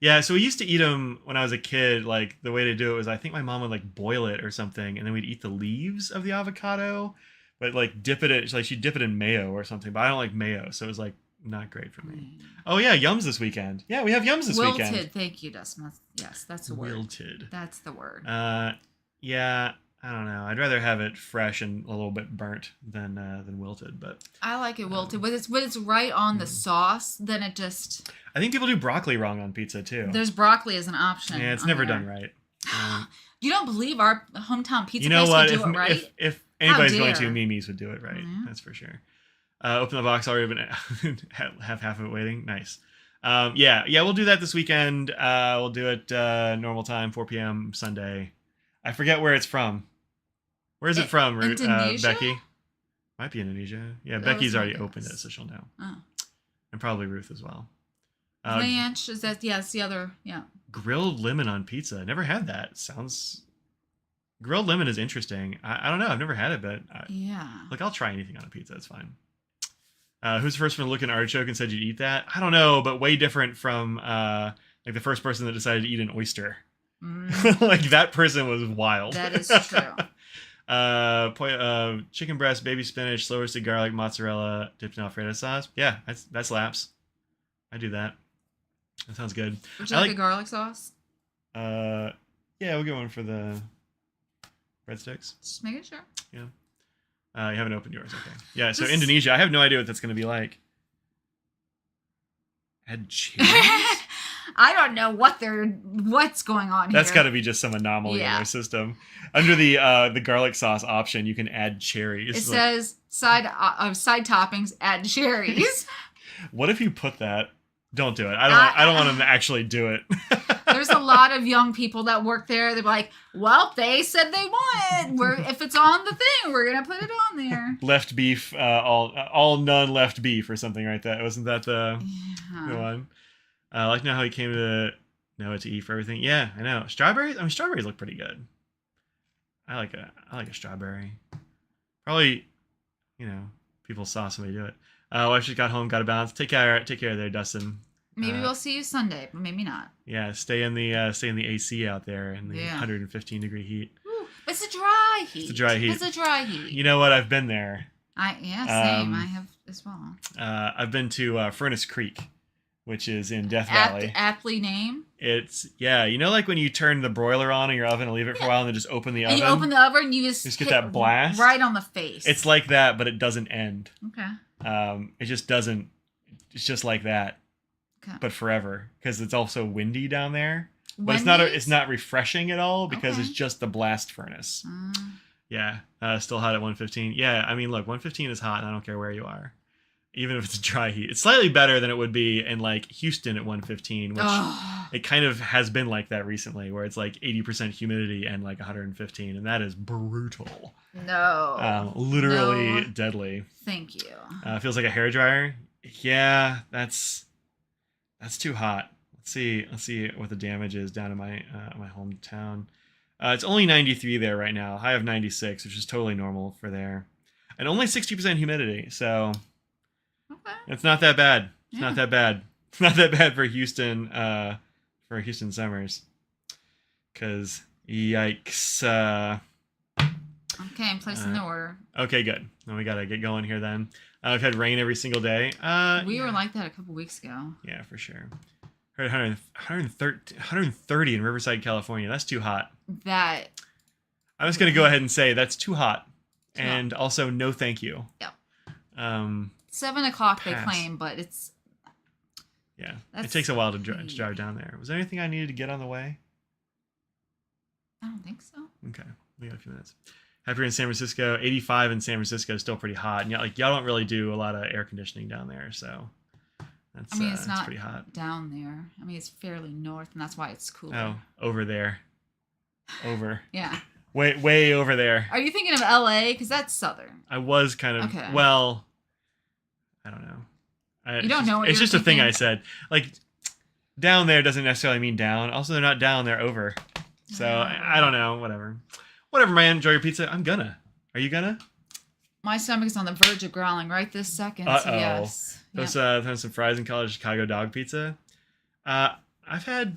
Yeah. So we used to eat them when I was a kid. Like, the way to do it was, I think my mom would like boil it or something, and then we'd eat the leaves of the avocado, but like dip it. Like, she'd dip it in mayo or something. But I don't like mayo, so it was like not great for me. Oh yeah, yums this weekend. Yeah, we have yums this weekend. Wilted. Thank you, Dustin. Yes, that's the word. Wilted. That's the word. Yeah. I don't know. I'd rather have it fresh and a little bit burnt than wilted. But I like it wilted. When it's right on the sauce, then it just... I think people do broccoli wrong on pizza too. There's broccoli as an option. Yeah, it's on never there. done right. You don't believe our hometown pizza You know place what? would do it right? If anybody's going dare. to, Mimi's would do it right. Yeah. That's for sure. Open the box already, been have half of it waiting. Nice. Yeah, we'll do that this weekend. We'll do it normal time, 4 p.m. Sunday. I forget where it's from. Where is it from, Indonesia? Becky? Might be Indonesia. Yeah, That Becky's was my already guess. opened it, so she'll know. Oh. And probably Ruth as well. Ranch, is that... Yeah, it's the other... Yeah. Grilled lemon on pizza. Never had that. Sounds... Grilled lemon is interesting. I don't know. I've never had it, but... Yeah. Look, I'll try anything on a pizza. It's fine. Who's the first one to look at an artichoke and said you'd eat that? I don't know, but way different from like the first person that decided to eat an oyster. Like that person was wild. That is true. Chicken breast, baby spinach, slow roasted garlic, mozzarella, dipped in Alfredo sauce. Yeah, that slaps. I do that. That sounds good. Would you I like a garlic sauce? Yeah, we'll get one for the breadsticks. Just making sure. Yeah. You haven't opened yours, okay. Yeah, so This- Indonesia, I have no idea what that's going to be like. Add cheese? I don't know what's going on That's here. got to be just some anomaly in Yeah. their system. Under the garlic sauce option, you can add cherries. It says side toppings, add cherries. What if you put that? Don't do it. I don't want them to actually do it. There's a lot of young people that work there. They're like, well, they said they want it. If it's on the thing, we're gonna put it on there. Left beef, all none left beef or something like that. Wasn't that the one? I like to know how he came to know what to eat for everything. Yeah, I know. Strawberries? I mean, strawberries look pretty good. I like a strawberry. Probably, people saw somebody do it. Wife just got home, got a balance. Take care there, Dustin. Maybe we'll see you Sunday, but maybe not. Yeah, stay in the AC out there in the 115 degree heat. Ooh, but it's a dry heat. It's a dry heat. It's a dry heat. You know what? I've been there. Same. I have as well. I've been to Furnace Creek, which is in Death Valley. Aptly named. It's like when you turn the broiler on in your oven and leave it for a while and then just open the oven. And you open the oven, you just get hit that blast right on the face. It's like that, but it doesn't end. Okay. It just doesn't. It's just like that, Okay. but forever because it's also windy down there. But Wendy's? it's not refreshing at all because Okay. it's just the blast furnace. Yeah, still hot at 115. Yeah, I mean, look, 115 is hot, and I don't care where you are, even if it's dry heat. It's slightly better than it would be in like Houston at 115, which it kind of has been like that recently, where it's like 80% humidity and like 115, and that is brutal. No. Literally No. deadly. Thank you. Feels like a hairdryer. Yeah, that's too hot. Let's see what the damage is down in my hometown. It's only 93 there right now. High of 96, which is totally normal for there, and only 60% humidity. So Okay. it's not that bad. It's Yeah. not that bad. It's not that bad for Houston. For Houston summers. Cause yikes. Okay, I'm placing the order. Okay, good. Then we gotta get going here. Then we've had rain every single day. We were like that a couple weeks ago. Yeah, for sure. Heard 130 in Riverside, California. That's too hot. That. I'm just gonna go ahead and say that's too hot, Too and also no thank you. Yep. 7 7:00 they pass. claim, but it's. Yeah, it That's takes a while to heat. drive down there. Was there anything I needed to get on the way? I don't think so. Okay, we got a few minutes. Happier in San Francisco. 85 in San Francisco is still pretty hot, and y'all don't really do a lot of air conditioning down there, so that's It's not pretty hot. down there. It's fairly north, and that's why it's cooler. Oh, over there, over Yeah. way over there. Are you thinking of LA? Because that's southern. I was kind of Okay. well. I don't know. You don't know what It's you're just a thing thinking? I said. Like down there doesn't necessarily mean down. Also, they're not down. They're over. So I don't know. Whatever, man. Enjoy your pizza. I'm gonna. Are you gonna? My stomach is on the verge of growling right this second. So Uh-oh. yes. Those Yeah. throw some fries and call it Chicago dog pizza. I've had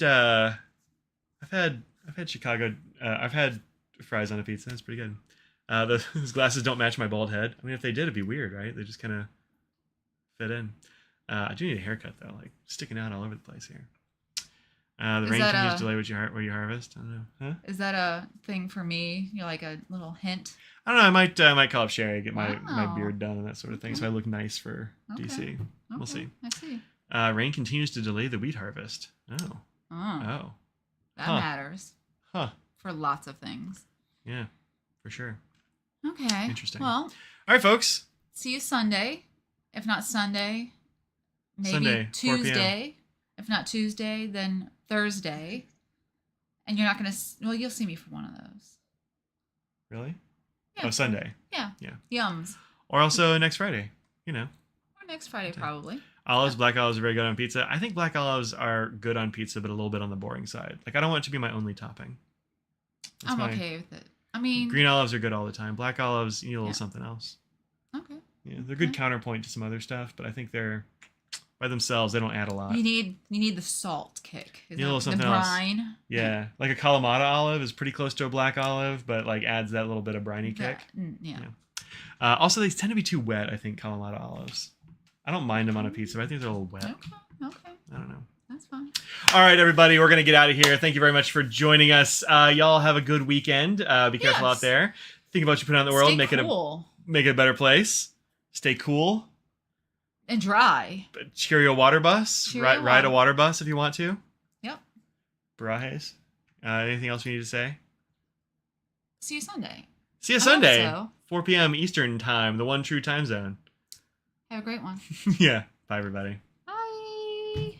Chicago. I've had fries on a pizza. It's pretty good. Those glasses don't match my bald head. I mean, if they did, it'd be weird, right? They just kind of fit in. I do need a haircut though, like sticking out all over the place here. The Is rain that continues a- to delay what you harvest. I don't know. Huh? Is that a thing for me? You know, like a little hint? I don't know. I might call up Sherry, get my Wow. beard done and that sort of thing, so I look nice for Okay. DC. We'll Okay, see. I see. Rain continues to delay the wheat harvest. Oh. Oh, Oh. that Huh. matters Huh. for lots of things. Yeah. For sure. Okay. Interesting. Well, All right, folks. see you Sunday. If not Sunday, maybe Sunday, 4 p.m. Tuesday. If not Tuesday, then Thursday. And you're not going to, well, you'll see me for one of those. Really? Yeah. Oh, Sunday. Yeah. Yeah. Yums. Or also next Friday. You know. Or next Friday, probably. Olives, black olives are very good on pizza. I think black olives are good on pizza, but a little bit on the boring side. Like, I don't want it to be my only topping. That's I'm okay with it. I mean, Green olives are good all the time. Black olives, you need a little Yeah. something else. okay. Yeah, they're good Okay. counterpoint to some other stuff, but I think they're, by themselves, they don't add a lot. You need the salt kick. Is Need a little that something the else. brine. Yeah, like a Kalamata olive is pretty close to a black olive, but like adds that little bit of briny kick. Yeah. Also, they tend to be too wet, I think, Kalamata olives. I don't mind them on a pizza, but I think they're a little wet. Okay. I don't know. That's fine. All right, everybody, we're going to get out of here. Thank you very much for joining us. Y'all have a good weekend. Be careful Yes. out there. Think about what you put out in the world. Stay Make cool it a better place. Stay cool. and dry. Cheerio a water bus. Cheerio Ride a water bus if you want to. Yep. Barajes. Anything else you need to say? See you Sunday. See you I hope Sunday, so. 4 p.m. Eastern time, the one true time zone. Have a great one. Yeah. Bye, everybody. Bye.